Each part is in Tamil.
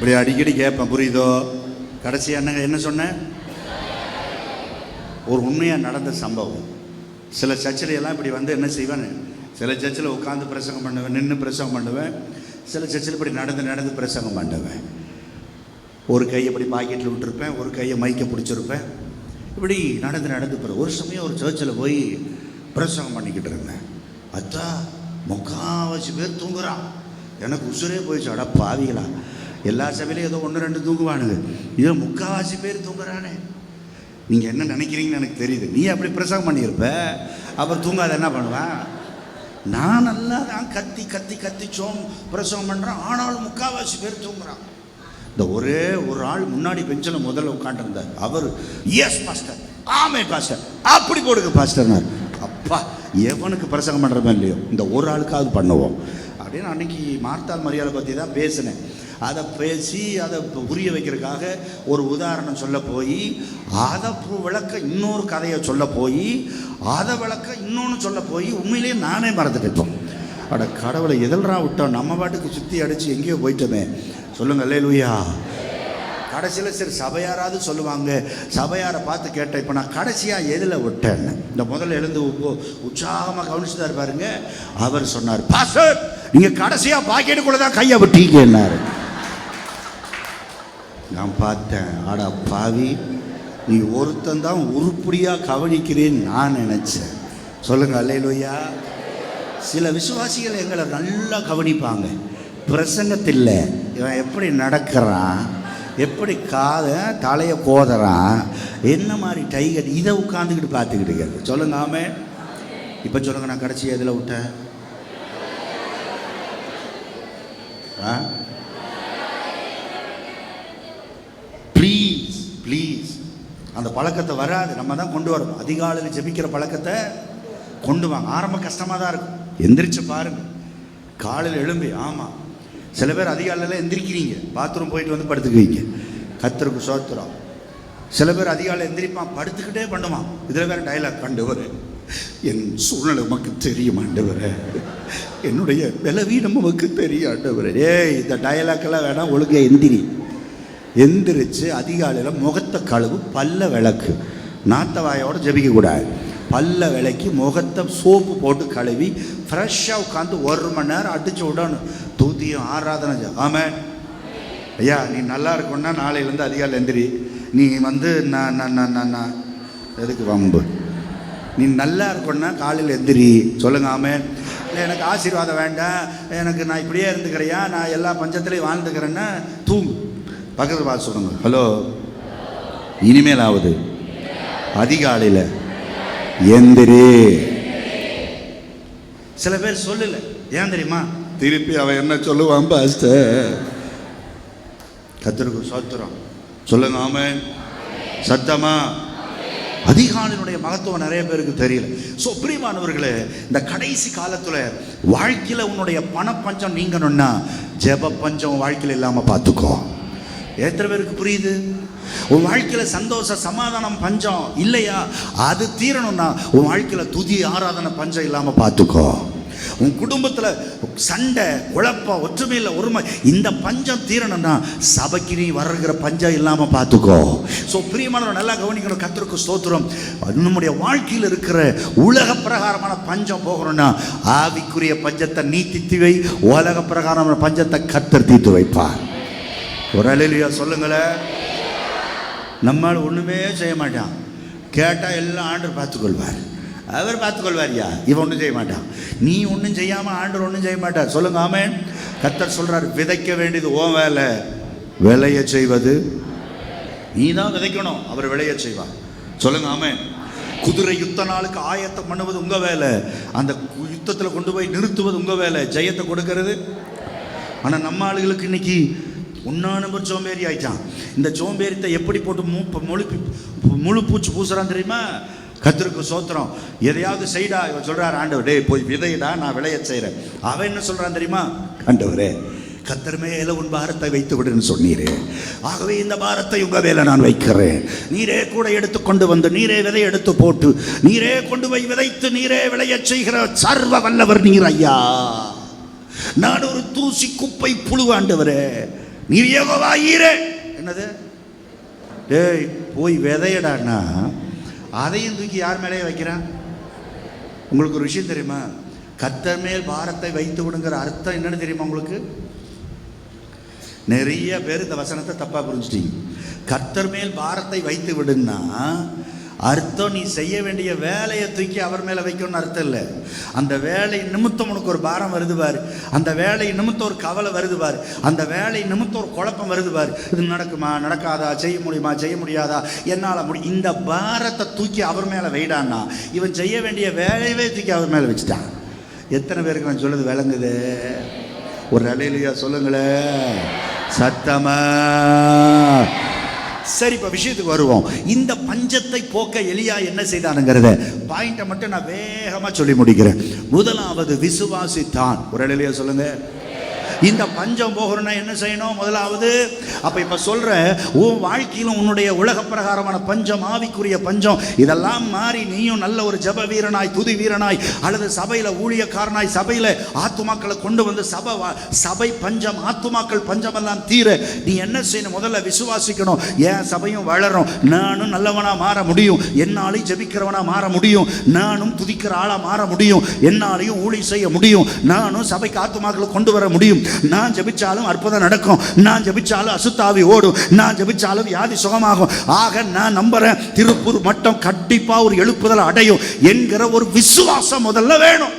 இப்படி அடிக்கடி கேட்பேன், புரியுதோ? கடைசியாக என்ன சொன்னேன்? ஒரு உண்மையாக நடந்த சம்பவம். சில சர்ச்சில் எல்லாம் இப்படி வந்து என்ன செய்வேன், சில சர்ச்சில் உட்காந்து பிரசங்கம் பண்ணுவேன், நின்று பிரசங்கம் பண்ணுவேன். சில சர்ச்சில் இப்படி நடந்து பிரசங்கம் பண்ணுவேன். ஒரு கையை இப்படி பாக்கெட்டில் விட்டுருப்பேன், ஒரு கையை மைக்கை பிடிச்சிருப்பேன். இப்படி நடந்து ஒரு சமயம் ஒரு சர்ச்சில் போய் பிரசங்கம் பண்ணிக்கிட்டு இருந்தேன். அத்தா முக்காவாசி பேர் தூங்குறான். எனக்கு உசுரே போயிடுச்சு. அட பாவிகளா, எல்லா சபையிலையும் ஏதோ 1-2 தூங்குவானுங்க, இதோ முக்காவாசி பேர் தூங்குறானே. நீங்கள் என்ன நினைக்கிறீங்கன்னு எனக்கு தெரியுது. நீ அப்படி பிரசங்கம் பண்ணியிருப்ப, அப்புறம் தூங்காத என்ன பண்ணுவேன்? நான் நல்லா தான் கத்தி பிரசங்கம் பண்ணுறேன், ஆனாலும் முக்காவாசி பேர் தூங்குறான். இந்த ஒரே ஒரு ஆள் முன்னாடி பெஞ்சில் முதல்ல உட்காந்துருந்தார். அவர் எஸ் பாஸ்டர், ஆமே பாஸ்டர், அப்படி போடுங்க பாஸ்டர்னார். அப்பா, எவனுக்கு பிரசங்கம் பண்ணுறமே இல்லையோ இந்த ஒரு ஆளுக்காவது பண்ணுவோம் அப்படின்னு அன்னைக்கு மார்த்தாள் மரியாதை பற்றி தான் பேசினேன். அதை பேசி அதை புரிய வைக்கிறதுக்காக ஒரு உதாரணம் சொல்ல போய், அதை விளக்க இன்னொரு கதையை சொல்ல போய், அதை விளக்க இன்னொன்று சொல்ல போய் உண்மையிலேயே நானே மறந்துட்டேன். அட கடவுளை, எதில்றா விட்டோம், நம்ம பாட்டுக்கு சுற்றி அடித்து எங்கேயோ போயிட்டோமே. சொல்லுங்கள் அல்லேலூயா. கடைசியில் சரி சபையாராவது சொல்லுவாங்க, சபையாரை பார்த்து கேட்டேன், இப்போ நான் கடைசியாக எதில் விட்டேன்னு. இந்த முதல்ல எழுந்து உற்சாகமாக கவனிச்சுதான் இருப்பாருங்க. அவர் சொன்னார், பாஸ்டர் நீங்கள் கடைசியாக பாக்கெட்டுக்குள்ளே தான் கையை விட்டீங்கன்னாரு. நான் பார்த்தேன், ஆடா பாவி, நீ ஒருத்தன் தான் உருப்படியாக கவனிக்கிறேன்னு நான் நினச்சேன். சொல்லுங்கள் அல்லேலூயா. சில விசுவாசிகள் எங்களை நல்லா கவனிப்பாங்க. பிரசங்கத்தில் இவன் எப்படி நடக்கிறான், எப்படி தலையை கோதுறான், என்ன மாதிரி டைகர், இதை உட்காந்துக்கிட்டு பார்த்துக்கிட்டு இருக்கிறது. சொல்லுங்க ஆமே. இப்போ சொல்லுங்க, நான் கடைசி எதில் விட்டேன்? ப்ளீஸ் ப்ளீஸ், அந்த பழக்கத்தை வராது, நம்ம தான் கொண்டு வரோம். அதிகாலையில் ஜெபிக்கிற பழக்கத்தை கொண்டு வாங்க. ஆரம்ப கஷ்டமாக தான் இருக்கும். எந்திரிச்சு பாருங்க, காலையில் எழும்பி. ஆமாம், சில பேர் அதிகாலையில் எந்திரிக்கிறீங்க, பாத்ரூம் போயிட்டு வந்து படுத்துக்குவீங்க, கர்த்தருக்கு ஸ்தோத்திரம். சில பேர் அதிகாலை எந்திரிப்பான், படுத்துக்கிட்டே பண்ணுவான். இதில் வேறு டைலாக், ஆண்டவரே என் சூழ்நிலை உமக்கு தெரியும் ஆண்டவரே, என்னுடைய பலவீனம் உமக்கு தெரியும் ஆண்டவரே. இந்த டைலாக்கெல்லாம் வேணாம், ஒழுங்காக எந்திரிச்சு அதிகாலையில் முகத்தை கழுவு, பல்ல விளக்கு, நாத்தவாயோட ஜெபிக்கக்கூடாது. பல்ல விளக்கி முகத்தை சோப்பு போட்டு கழுவி ஃப்ரெஷ்ஷாக உட்காந்து 1 மணி நேரம் அடித்து விடணும். தூத்தியும் ஆராதனை. ஆமாம் ஐயா, நீ நல்லா இருக்குன்னா நாளையிலேருந்து அதிகாலை எந்திரி. நீ வந்து நான் எதுக்கு வம்பு? நீ நல்லா இருக்குன்னா காலையில் எந்திரி. சொல்லுங்க ஆமே. இல்லை எனக்கு ஆசீர்வாதம் வேண்டாம், எனக்கு நான் இப்படியே இருந்துக்கிறையா, நான் எல்லா பஞ்சத்துலேயும் வாழ்ந்துக்கிறேன்னா தூங்கு. பக்கத்தில் பார்த்து சொல்லுங்க, ஹலோ, இனிமேலாவது அதிகாலையில் எந்திரி. சில பேர் சொல்லல, ஏன் தெரியுமா? திருப்பி அவன் என்ன சொல்லுவான் பாஸ்டர். கர்த்தருக்கு ஸ்தோத்திரம். சொல்லுங்க ஆமென். சத்தமா. அதிகாலையினுடைய மகத்துவம் நிறைய பேருக்கு தெரியல. ஸோ பிரியமானவர்களே, இந்த கடைசி காலத்தில் வாழ்க்கையில் உன்னுடைய பணப்பஞ்சம் நீங்கணும்னா ஜெப பஞ்சம் வாழ்க்கையில் இல்லாமல் பார்த்துக்கோ. எத்தனை பேருக்கு புரியுது? உன் வாழ்க்கையில் சந்தோஷ சமாதானம் பஞ்சம் இல்லையா? அது தீரணும்னா உன் வாழ்க்கையில் துதி ஆராதனை பஞ்சம் இல்லாமல் பார்த்துக்கோ. உன் குடும்பத்தில் சண்டை, குழப்பம், ஒற்றுமையில் ஒருமை, இந்த பஞ்சம் தீரணும்னா சபைக்கு நீ வருகிற பஞ்சம் இல்லாமல் பார்த்துக்கோ. ஸோ பிரியமானவர்கள் நல்லா கவனிக்கணும். கர்த்தருக்கு ஸ்தோத்திரம். நம்முடைய வாழ்க்கையில் இருக்கிற உலக பிரகாரமான பஞ்சம் போகணும்னா ஆவிக்குரிய பஞ்சத்தை நீ தீர்த்து வை, உலக பிரகாரமான பஞ்சத்தை கர்த்தர் தீர்த்து வைப்பார். ஒரு அல்லேலூயா சொல்லுங்களேன். நம்மால் ஒன்றுமே செய்ய மாட்டான், கேட்டால் எல்லாம் ஆண்டவர் பார்த்துக்கொள்வார். அவர் பார்த்துக்கொள்வாரியா? இவன் ஒன்றும் செய்ய மாட்டான். நீ ஒன்றும் செய்யாமல் ஆண்டவர் ஒன்றும் செய்ய மாட்டார். சொல்லுங்க ஆமென். கர்த்தர் சொல்கிறார், விதைக்க வேண்டியது உன் வேலை, விளைய செய்வது நீ தான் விதைக்கணும், அவர் விளைய செய்வார். சொல்லுங்க ஆமென். குதிரை யுத்த நாளுக்கு ஆயத்தம் பண்ணுவது உங்கள் வேலை, அந்த யுத்தத்தில் கொண்டு போய் நிறுத்துவது உங்கள் வேலை, ஜெயத்தை கொடுக்கறது. ஆனால் நம்ம ஆளுகளுக்கு இன்னைக்கு ஒன்றா நம்பர் சோம்பேறி ஆயிட்டான். இந்த சோம்பேறித்தை எப்படி போட்டு முழு பூச்சி பூசுறான் தெரியுமா? கர்த்தருக்கு ஸ்தோத்திரம். எதையாவது செய்டா, இவன் சொல்கிறார், ஆண்டவர் டே போய் விதைடா, நான் விளைய செய்கிறேன். அவன் என்ன சொல்கிறான் தெரியுமா? ஆண்டவரே கர்த்தர் மேலே உன் பாரத்தை வைத்து விடுன்னு சொன்னீரே, ஆகவே இந்த பாரத்தை உங்கள் மேலே நான் வைக்கிறேன். நீரே கூட எடுத்து கொண்டு வந்து, நீரே விதை எடுத்து போட்டு, நீரே கொண்டு போய் விதைத்து, நீரே விளைய செய்கிற சர்வ வல்லவர் நீர் ஐயா. நான் ஒரு தூசி குப்பை புழு ஆண்டவரே, நீர் யெகோவா ஈரே. என்னது? டேய் போய் விதையடான்னா அதையும் தூக்கி யார் மேலேயே வைக்கிறான்? உங்களுக்கு ஒரு விஷயம் தெரியுமா? கர்த்தர் மேல் பாரத்தை வைத்து விடுங்கிற அர்த்தம் என்னன்னு தெரியுமா உங்களுக்கு? நிறைய பேர் இந்த வசனத்தை தப்பா புரிஞ்சுட்டீங்க. கர்த்தர் மேல் பாரத்தை வைத்து விடுன்னா அர்த்தம் நீ செய்ய வேண்டிய வேலையை தூக்கி அவர் மேல வைக்கணும்னு அர்த்தம் இல்லை. அந்த வேலை நிமித்தம் உனக்கு ஒரு பாரம் வருது பாரு, அந்த வேலை நிமித்தம் ஒரு கவலை வருது பாரு, அந்த வேலை நிமித்தம் ஒரு குழப்பம் வருது பாரு. இது நடக்குமா நடக்காதா, செய்ய முடியுமா செய்ய முடியாதா, என்னால் இந்த பாரத்தை தூக்கி அவர் மேல வைடான்னா இவன் செய்ய வேண்டிய வேலையவே தூக்கி அவர் மேல வச்சுட்டான். எத்தனை பேருக்கு நான் சொல்லுது விளங்குது? ஒரு அலையிலையா சொல்லுங்களேன் சத்தமா. சரி, இப்ப விஷயத்துக்கு வருவோம். இந்த பஞ்சத்தை போக்க எலியா என்ன செய்தானுங்கிறத பாயிண்ட மட்டும் நான் வேகமா சொல்லி முடிக்கிறேன். முதலாவது விசுவாசித்தான். ஒரு அலையிலையா சொல்லுங்க. இந்த பஞ்சம் போகணும்னா என்ன செய்யணும்? முதலாவது அப்ப இப்ப சொல்ற உன் வாழ்க்கையிலும் உன்னுடைய உலக பிரகாரமான பஞ்சம், ஆவிக்குரிய பஞ்சம், இதெல்லாம் மாறி நீயும் நல்ல ஒரு ஜப வீரனாய், துதி வீரனாய், அல்லது சபையில ஊழியக்காரனாய், சபையில ஆத்துமாக்களை கொண்டு வந்து சபை பஞ்சம், ஆத்துமாக்கள் பஞ்சம் எல்லாம் தீர நீ என்ன செய்யணும்? முதல்ல விசுவாசிக்கணும். என் சபையும் வளரும், நானும் நல்லவனா மாற முடியும், என்னாலையும் ஜபிக்கிறவனா மாற முடியும், நானும் துதிக்கிற ஆளா மாற முடியும், என்னாலையும் ஊழி செய்ய முடியும், நானும் சபைக்கு ஆத்துமாக்களை கொண்டு வர முடியும், நான் ஜெபிச்சாலும் அற்புதம் நடக்கும், நான் ஜெபிச்சாலும் அசுத்தாவி ஓடும், நான் ஜெபிச்சாலும் வியாதி சுகமாகும். ஆக நான் நம்புறேன் திருப்பூர் மட்டம் கண்டிப்பா ஒரு எழுப்புதல் அடையும் என்கிற ஒரு விசுவாசம் முதல்ல வேணும்.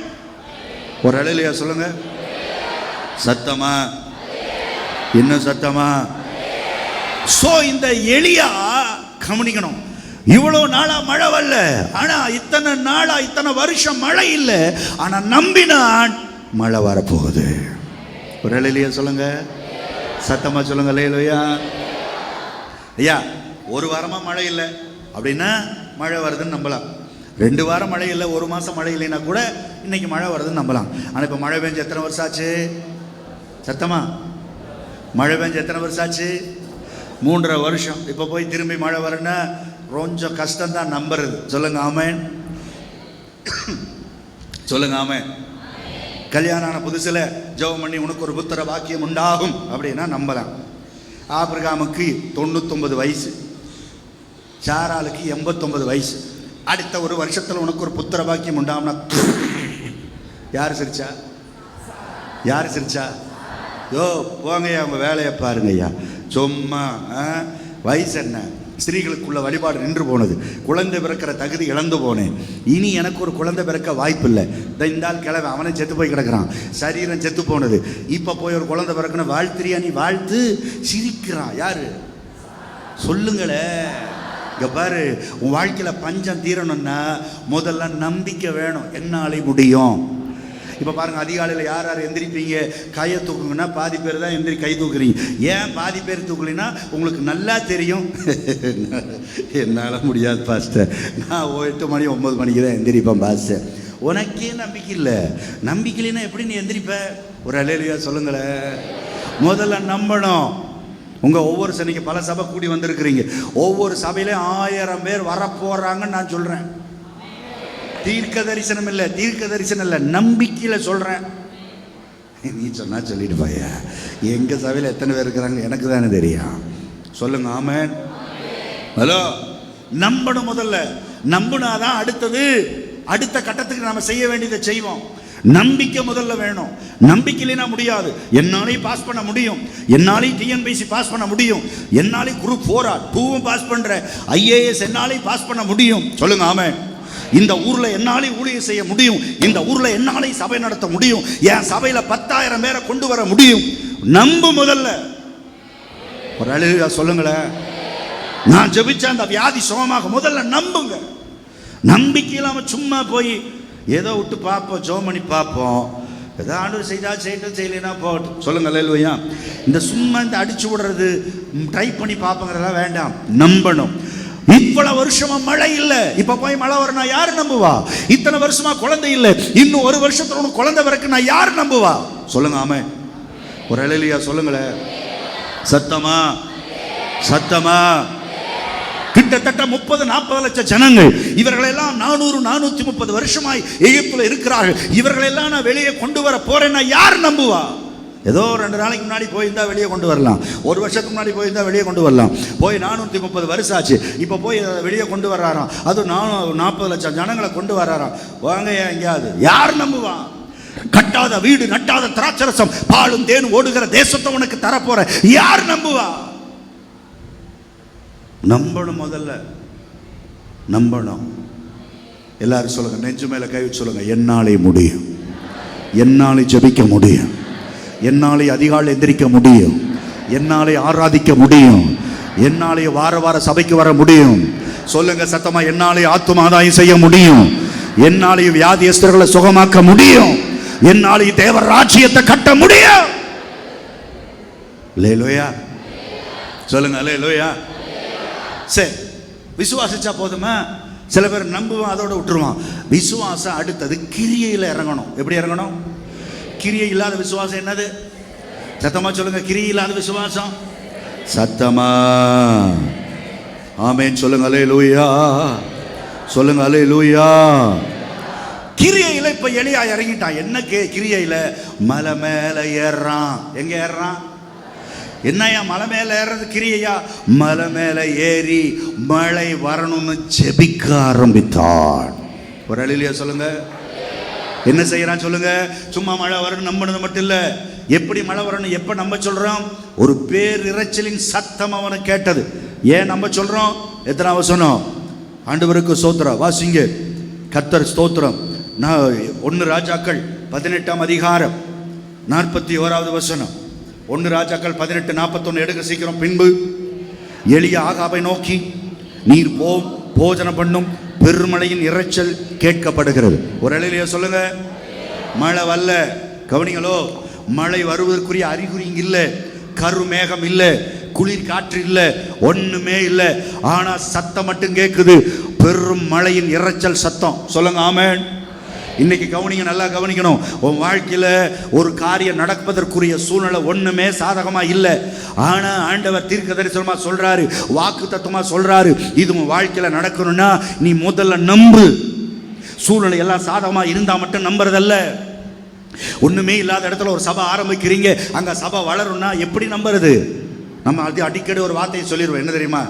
ஒரு அலையிலையா சொல்லுங்க சத்தமா, இன்னும் சத்தமா. சோ இந்த எலியா கவனிக்கணும். இவ்வளவு நாளா மழை வரல, ஆனா இத்தனை நாளா இத்தனை வருஷம் மழை இல்லை, ஆனா நம்பினான் மழை வரப்போகுது. ஒரு அலையிலையா சொல்லுங்க சத்தமா சொல்லுங்க அல்லேலூயா. ஐயா ஒரு வாரமா மழை இல்லை அப்படின்னா மழை வருதுன்னு நம்பலாம். 2 வாரம் மழை இல்லை, 1 மாசம் மழை இல்லைன்னா கூட இன்னைக்கு மழை வருதுன்னு நம்பலாம். ஆனா இப்ப மழை பெஞ்சு எத்தனை வருஷம் ஆச்சு? சத்தமா, மழை பெஞ்சு எத்தனை வருஷம் ஆச்சு? 3.5 வருஷம். இப்ப போய் திரும்பி மழை வரும்னா கொஞ்சம் கஷ்டம் தான் நம்புறது. சொல்லுங்க ஆமென், சொல்லுங்க ஆமென். கல்யாணம் ஆன புதுசில் ஜெபம் பண்ணி உனக்கு ஒரு புத்திர வாக்கியம் உண்டாகும் அப்படின்னா நம்பலாம். ஆபிரகாமுக்கு 99 வயசு, சாராளுக்கு 89 வயசு. அடுத்த ஒரு வருஷத்தில் உனக்கு ஒரு புத்திர வாக்கியம் உண்டாகும்னா யார் சிரிச்சா? யார் சிரிச்சா? யோ போங்கய்யா உங்க வேலையை பாருங்க ஐயா. சும்மா வயசு என்ன? ஸ்திரீகளுக்குள்ள வழிபாடு நின்று போனது, குழந்தை பிறக்கிற தகுதி இழந்து போனேன், இனி எனக்கு ஒரு குழந்தை பிறக்க வாய்ப்பு இல்லை. இந்த ஆள் கிழமை அவனை செத்து போய் கிடக்கிறான், சரீரம் செத்து போனது, இப்ப போய் ஒரு குழந்தை பிறக்கணும் வாழ்த்துறியா? நீ வாழ்த்து சிரிக்கிறான். யாரு சொல்லுங்களே. இங்க பாரு, உன் வாழ்க்கையில பஞ்சம் தீரணும்னா முதல்ல நம்பிக்கை வேணும், என்னாலே முடியும். இப்போ பாருங்க, அதிகாலையில் யார் யார் எந்திரிப்பீங்க? கையை தூக்குங்கன்னா பாதி பேர் தான் கை தூக்குறீங்க. ஏன் பாதி பேர் தூக்கலைன்னா உங்களுக்கு நல்லா தெரியும் என்னால் முடியாது பாஸ்டர், நான் 8 மணி 9 மணிக்கு தான் எந்திரிப்பேன் பாஸ்டர். உனக்கே நம்பிக்கை இல்லை, நம்பிக்கையினா எப்படி நீ எந்திரிப்ப? ஒரு அல்லேலூயா சொல்லுங்களேன். முதல்ல நம்பணும். உங்க ஒவ்வொரு சனிக்கு பல சபை கூடி வந்திருக்கிறீங்க, ஒவ்வொரு சபையிலையும் 1000 பேர் வரப்போறாங்கன்னு நான் சொல்றேன். தீர்க்க தரிசனம் இல்லை, தீர்க்க தரிசனம் இல்லை, நம்பிக்கையில சொல்றேன். நீ சொன்னா சொல்லிட்டு போயா, எங்க சபையில எத்தனை பேர் இருக்கிறாங்க எனக்கு தானே தெரியும். சொல்லுங்க ஆமென். ஹலோ, நம்பணும். முதல்ல நம்பினாதான் அடுத்த கட்டத்துக்கு நாம செய்ய வேண்டியதை செய்வோம். நம்பிக்கை முதல்ல வேணும். நம்பிக்கையினா முடியாது. என்னாலே பாஸ் பண்ண முடியும், என்னாலே டிஎன்பிஎஸ்சி பாஸ் பண்ண முடியும், என்னாலே குரூப் 4 2 பாஸ் பண்ற, IAS என்னாலே பாஸ் பண்ண முடியும். சொல்லுங்க ஆமென். இந்த ஊர்ல என்னாலே ஊழியம் செய்ய முடியும், இந்த ஊர்ல என்னாலே சபை நடத்த முடியும், என் சபையில 10,000 பேரை கொண்டு வர முடியும். நம்பு முதல்ல. ஒரு அல்லேலூயா சொல்லுங்களேன். நான் ஜெபிச்ச அந்த வியாதி சுகமாக முதல்ல நம்புங்க. நம்பிக்கை இல்லாம சும்மா போய் ஏதோ விட்டு பார்ப்போம், ஜெபம் பண்ணி பார்ப்போம், ஏதோ ஆண்டவர் செய்தா செய்யட்டும், செய்யலைன்னா போகட்டும். சொல்லுங்க அல்லேலூயா. இந்த சும்மா இந்த அடிச்சு விடுறது, ட்ரை பண்ணி பார்ப்போங்கிறதெல்லாம் வேண்டாம். நம்பணும். இவ்வளவு வருஷமா மழை இல்லை, இப்ப போய் மழை வரணும் யாரு நம்புவா? இத்தனை வருஷமா குழந்தை இல்லை, இன்னும் 1 வருஷத்துல உனக்கு குழந்தை பிறகு நான் யாரு நம்புவா? சொல்லுங்க ஆமென். ஒரு அல்லேலூயா சொல்லுங்களேன் சத்தமா, சத்தமா. கிட்டத்தட்ட 30-40 லட்சம் ஜனங்கள், இவர்களெல்லாம் 400-430 வருஷமாய் எகிப்துல இருக்கிறார்கள், இவர்களெல்லாம் நான் வெளியே கொண்டு வர போறேன்னா யார் நம்புவா? ஏதோ 2 நாளைக்கு முன்னாடி போயிருந்தா வெளியே கொண்டு வரலாம், 1 வருஷத்துக்கு முன்னாடி போயிருந்தா வெளியே கொண்டு வரலாம். போய் 430 வருஷம் ஆச்சு, இப்போ போய் வெளியே கொண்டு வர்றாராம். அதுவும் 40 லட்சம் ஜனங்களை கொண்டு வர்றாராம். வாங்க எங்கேயாவது, யார் நம்புவான்? கட்டாத வீடு, நட்டாத திராட்சரசம், பாலும் தேனும் ஓடுகிற தேசத்தை உனக்கு தரப்போற, யார் நம்புவா? நம்பணும், முதல்ல நம்பணும். எல்லாரும் சொல்லுங்க, நெஞ்சு மேல கை வச்சு சொல்லுங்க, என்னாலே முடியும், என்னாலே ஜெபிக்க முடியும், என்னாலே அதிகாலை எந்திரிக்க முடியும், என்னாலே ஆராதிக்க முடியும், என்னாலே வார வார சபைக்கு வர முடியும். சொல்லுங்க சத்தமா, என்னாலே ஆத்தும ஆதாயம் செய்ய முடியும், என்னாலே வியாதியஸ்தர்களை சுகமாக்க முடியும், என்னாலே தேவ ராஜ்யத்தை கட்ட முடியும். அல்லேலூயா சொல்லுங்க, அல்லேலூயா. சரி, விசுவாசிச்சா போதுமா? சில பேர் நம்புவான், அதோட விட்டுருவான். விசுவாசம் அடுத்தது கிரியையில் இறங்கணும். எப்படி இறங்கணும்? கிரியை இல்லாத விசுவாசம் என்னது? சத்தமா சொல்லுங்க, கிரியை இல்லாத விசுவாசம். சத்தமா ஆமென் சொல்லுங்க, அல்லேலூயா சொல்லுங்க, அல்லேலூயா. கிரியையில இப்ப எலியா இறங்கிட்டான். என்ன கிரியையில? மலை மேல ஏறான். எங்க ஏறான்? என்னையா மலை மேல ஏறது கிரியையா? மலை மேல ஏறி மழை வரணும்னு ஜெபிக்க ஆரம்பித்தான். ஒரு அல்லேலூயா சொல்லுங்க. என்ன செய்யறான் சொல்லுங்க? சும்மா மழை வரணும் நம்பினது மட்டும் இல்ல, எப்படி மழை வரணும் எப்ப நம்ப சொல்றோம்? ஒரு பேரிரைச்சலின் சத்தம் அவனை கேட்டது. ஏன் நம்ப சொல்றோம்? எத்தனாவது வசனம்? ஆண்டவருக்கு ஸ்தோத்திரம். வாசிங்க, கர்த்தர் ஸ்தோத்திரம். 1 ராஜாக்கள் 18ஆம் அதிகாரம் 41வது வசனம். 1 ராஜாக்கள் 18:41 எடுக்க சீக்கிரம். பின்பு எலியா ஆகாபை நோக்கி, நீர் போஜனம் பண்ணும், பெருமழையின் இரைச்சல் கேட்கப்படுகிறது. ஒரு அல்லேலூயா சொல்லுங்க. மழை வரல, கவனிங்களோ, மழை வருவதற்குரிய அறிகுறி இல்ல, கருமேகம் இல்ல, குளிர் காற்று இல்ல, ஒண்ணுமே இல்ல. ஆனா சத்தம் மட்டும் கேட்குது, பெரும் மழையின் இரைச்சல் சத்தம். சொல்லுங்க ஆமென். இன்னைக்கு கவனிங்க, நல்லா கவனிக்கணும். உன் வாழ்க்கையில ஒரு காரியம் நடப்பதற்குரிய சூழ்நிலை ஒண்ணுமே சாதகமா இல்லை. ஆனா ஆண்டவர் தீர்க்க தரிசனமா சொல்றாரு, வாக்கு தத்துவமா சொல்றாரு, இது உன் வாழ்க்கையில நடக்கணும்னா நீ முதல்ல நம்பு. சூழ்நிலை எல்லாம் சாதகமா இருந்தா மட்டும் நம்புறதல்ல. ஒண்ணுமே இல்லாத இடத்துல ஒரு சபை ஆரம்பிக்கிறீங்க, அங்க சபை வளரும்னா எப்படி நம்புறது? நம்ம அடிக்கடி ஒரு வார்த்தையை சொல்லிடுவோம், என்ன தெரியுமா?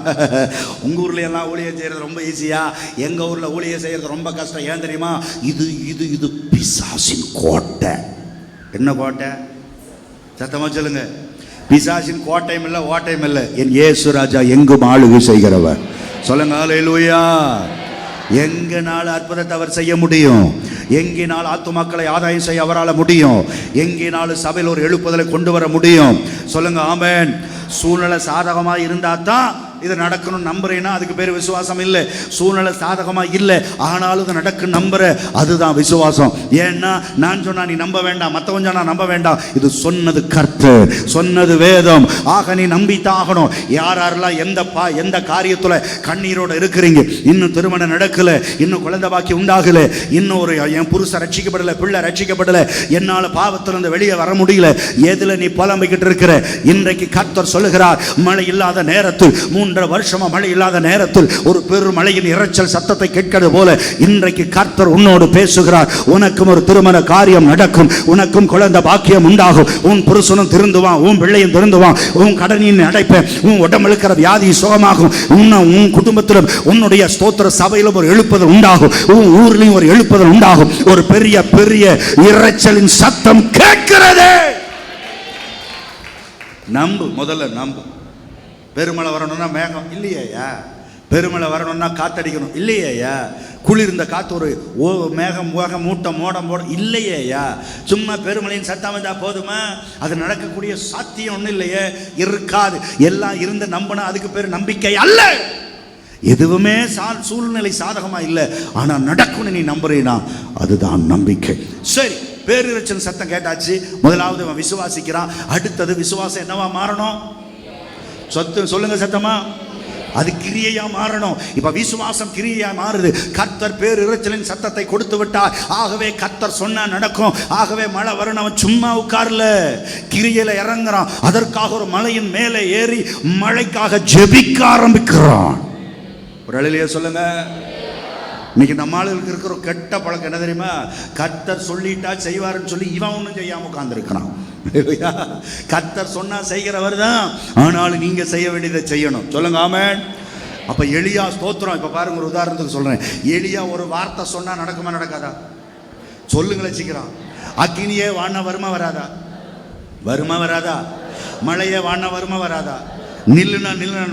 உங்கள் ஊரில் எல்லாம் ஊழியம் செய்கிறது ரொம்ப ஈஸியா, எங்கள் ஊரில் ஊழியம் செய்கிறது ரொம்ப கஷ்டம். ஏன் தெரியுமா? இது இது இது பிசாசின் கோட்டை. என்ன கோட்டை? சத்தமாக சொல்லுங்க. பிசாசின் கோட்டையும் இல்லை, ஓட்டையும் இல்லை. என் இயேசு ராஜா எங்கும் ஆளுகை செய்கிறவர். சொல்லுங்க அல்லேலூயா. எங்கனால அற்புதத்தை அவர் செய்ய முடியும், எங்கினால் ஆத்துமாக்களை ஆதாயம் செய்ய அவரால் முடியும், எங்கினாலும் சபையில் ஒரு எழுப்புதலை கொண்டு வர முடியும். சொல்லுங்க ஆமென். சூழ்நிலை சாதகமாக இருந்தா தான் இது நடக்கணும் நம்புறேன்னா அதுக்கு பேர் விசுவாசம் இல்லை. சூழ்நிலை சாதகமாக இல்லை ஆனாலும் இது நடக்கும் நம்புற, அதுதான் விசுவாசம். ஏன்னா நான் சொன்னா நீ நம்ப வேண்டாம், மற்றவன் சொன்னா நம்ப வேண்டாம். இது சொன்னது கர்த்தர், சொன்னது வேதம். ஆக நீ நம்பித்தான் ஆகணும். யாரெல்லாம் எந்த காரியத்துல கண்ணீரோட இருக்கிறீங்க, இன்னும் திருமணம் நடக்கல, இன்னும் குழந்தை பாக்கி உண்டாகல, இன்னும் ஒரு என் புருஷன் ரட்சிக்கப்படல, பிள்ளை ரட்சிக்கப்படல, என்னால பாவத்திலிருந்து வெளியே வர முடியல, எதுல நீ புலம்பிக்கிட்டு இருக்கிற? இன்றைக்கு கர்த்தர் சொல்லுகிறார், மழை இல்லாத நேரத்தில் 3.5 வருஷமா மழை இல்லாத நேரத்தில் ஒரு பெரும் மழையின் இரைச்சல் சத்தத்தை கேட்கிறது போல இன்றைக்கு கர்த்தர் உன்னோடு பேசுகிறார். உனக்கும் ஒரு திருமண காரியம் நடக்கும், உனக்கும் குழந்தை பாக்கியம் உண்டாகும், உன் புருஷனும் திருந்துவான், உன் பிள்ளையும் திருந்துவான், உன் கடனின் அடைப்ப, உன் உடம்பு இருக்கிற வியாதி சுகமாகும், உன் குடும்பத்திலும் உன்னுடைய ஸ்தோத்திர சபையிலும் ஒரு எழுப்புதல் உண்டாகும், உன் ஊர்லயும் ஒரு எழுப்புதல் உண்டாகும். ஒரு பெரிய பெரிய இரைச்சலின் சத்தம் கேட்கிறது. நம்பு, முதல்ல நம்பு. பெருமழை வரணும்னா மேகம் இல்லையா? பெருமழை வரணும்னா காத்தடிக்கணும் இல்லையா? குளிர்ந்த காத்து ஒரு மேகம் மூட்டம் மோடம் போட இல்லையா? சும்மா பெருமழையின் சத்தம் வந்தா போதுமா? அது நடக்கக்கூடிய சாத்தியம் ஒன்றும் இல்லையே, இருக்காது. எல்லாம் இருந்து நம்பினா அதுக்கு பேர் நம்பிக்கை அல்ல. எதுவுமே சூழ்நிலை சாதகமா இல்லை, ஆனா நடக்கும்னு நீ நம்புறீனா அதுதான் நம்பிக்கை. சரி, பேரிரைச்சல் சத்தம் கேட்டாச்சு. முதலாவது அவன் விசுவாசிக்கிறான். அடுத்தது விசுவாசம் என்னவா மாறணும்? சொல்லுங்க சத்தமா. அது கிரியையா மாறணும். இப்ப விசுவாசம் கிரியையா மாறுது. கர்த்தர் பேரிரைச்சலின் சத்தத்தை கொடுத்து விட்டார். ஆகவே கர்த்தர் சொன்னா நடக்கும். ஆகவே மழை வரணும். அவன் சும்மா உட்கார்ல, கிரியையில இறங்குறான். அதற்காக ஒரு மலையின் மேலே ஏறி மழைக்காக ஜெபிக்க ஆரம்பிக்கிறான். ஒரு அல்லேலூயா சொல்லுங்க. இன்னைக்கு நம்ம ஆளுகளுக்கு இருக்கிற கெட்ட பழக்கம் என்ன தெரியுமா? கர்த்தர் சொல்லிட்டா செய்வாருன்னு சொல்லி இவன் ஒன்றும் செய்யாம உட்கார்ந்துருக்கிறான். கர்த்தர் சொன்னா செய்கிறவர் தான், ஆனாலும் நீங்க செய்ய வேண்டியதை செய்யணும். சொல்லுங்க ஆமென். அப்ப எலியா ஸ்தோத்திரம். இப்ப பாருங்க, ஒரு உதாரணத்துக்கு சொல்றேன். எலியா ஒரு வார்த்தை சொன்னா நடக்குமா நடக்காதா? சொல்லுங்களேன் சீக்கிரம். அக்கினியே வான வருமா வராதா? வருமா வராதா? மழையே வான வருமா வராதா? நில்லுனா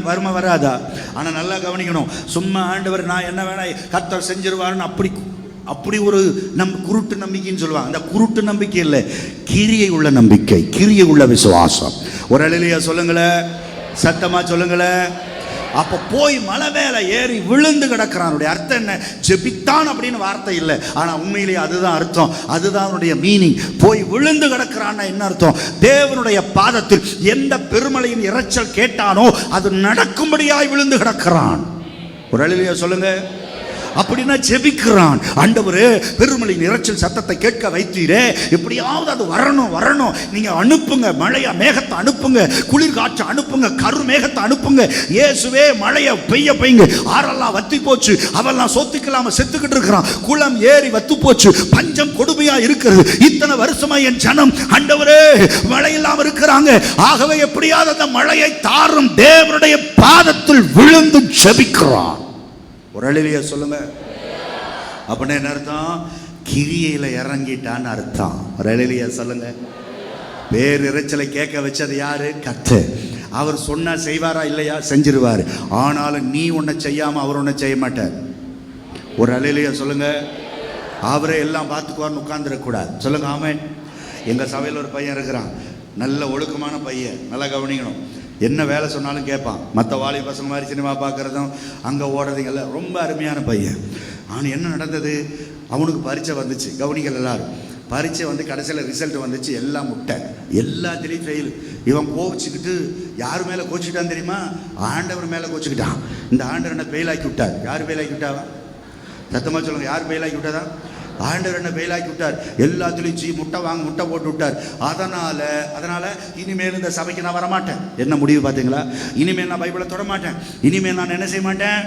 வருமா வராதா? ஆனா நல்லா கவனிக்கணும். சும்மா ஆண்டவர் நான் என்ன வேணா கர்த்தர் செஞ்சிருவாருன்னு அப்படி ஒரு குருட்டு நம்பிக்கைன்னு சொல்லுவாங்க. அந்த குருட்டு நம்பிக்கை இல்லை, கிரியை உள்ள நம்பிக்கை, கிரியை உள்ள விசுவாசம். ஒரு அல்லேலூயா சொல்லுங்களேன், சத்தமா சொல்லுங்களேன். அப்ப போய் மலை மேல ஏறி விழுந்து கிடக்கிறான். அர்த்தம் என்ன? ஜெபித்தான் அப்படின்னு வார்த்தை இல்லை, ஆனா உண்மையிலேயே அதுதான் அர்த்தம், அதுதான் அவனுடைய மீனிங். போய் விழுந்து கிடக்கிறான்னா என்ன அர்த்தம்? தேவனுடைய பாதத்தில் எந்த பெருமழையின் இரைச்சல் கேட்டானோ அது நடக்கும்படியாய் விழுந்து கிடக்கிறான். ஒரு அல்லேலூயா சொல்லுங்க. அப்படின்னா ஜெபிக்கிறான். ஆண்டவரே பெருமழையின் இரைச்சல் சத்தத்தை கேட்க வைத்தீரே, எப்படியாவது அது வரணும், நீங்க அனுப்புங்க, மழைய மேகத்தை அனுப்புங்க, குளிர் காற்றை அனுப்புங்க, கரு மேகத்தை அனுப்புங்க. இயேசுவே மழைய பெய்யுங்க. ஆறெல்லாம் வத்தி போச்சு, அவெல்லாம் சொத்துக்கலாம செத்துக்கிட்டு இருக்கிறான். குளம் ஏறி வத்து போச்சு, பஞ்சம் கொடுமையா இருக்கிறது. இத்தனை வருஷமா என் ஜனம் ஆண்டவரே மழை இல்லாம இருக்கிறாங்க, ஆகவே எப்படியாவது அந்த மழையை தாரும். தேவனுடைய பாதத்தில் விழுந்து ஜெபிக்கிறான். ஒரு அல்லேலூயா சொல்லுங்க. அப்படின்னா என்ன அர்த்தம்? கிரியையில இறங்கிட்டான்னு அர்த்தம். ஒரு அல்லேலூயா சொல்லுங்க. பேர் இறைச்சலை கேட்க வச்சது யாரு? கர்த்தர். அவர் சொன்னா செய்வாரா இல்லையா? செஞ்சிருவாரு. ஆனாலும் நீ ஒன்ன செய்யாம அவர் ஒன்ன செய்ய மாட்டார். ஒரு அல்லேலூயா சொல்லுங்க. அவரே எல்லாம் பார்த்துக்குவார்னு உட்கார்ந்துடக்கூடாது. சொல்லுங்க ஆமென். எங்க சபையில் ஒரு பையன் இருக்கிறான், நல்ல ஒழுக்கமான பையன், நல்லா கவனிக்கணும். என்ன வேலை சொன்னாலும் கேட்பான். மற்ற வாலி பசங்க மாதிரி சினிமா பார்க்குறதும் அங்கே ஓடுறதுங்கெல்லாம் ரொம்ப அருமையான பையன். ஆனால் என்ன நடந்தது? அவனுக்கு பரீட்சை வந்துச்சு. கவனிக்கல எல்லாரும். பரீட்சை வந்து கடைசியில் ரிசல்ட் வந்துச்சு, எல்லாம் முட்டை, எல்லாத்துலேயும் ஃபெயில். இவன் கோவிச்சுக்கிட்டு யார் மேலே கோச்சிக்கிட்டான் தெரியுமா? ஆண்டவர் மேலே கோச்சிக்கிட்டான். இந்த ஆண்டவர் என்ன ஃபெயில் ஆக்கி விட்டார். யார் ஃபெயில் ஆக்கி விட்டாவா? சத்தமாக சொல்லுங்க, யார் ஃபெயில் ஆக்கி விட்டாதான்? ஆண்டவர் என்ன ஃபெயிலாக்கி விட்டார். எல்லாத்துலேயும் முட்டை போட்டு விட்டார். அதனால இனிமேல் இந்த சபைக்கு நான் வரமாட்டேன். என்ன முடிவு பார்த்தீங்களா? இனிமேல் நான் பைபிளை தொட மாட்டேன். இனிமேல் நான் என்ன செய்ய மாட்டேன்?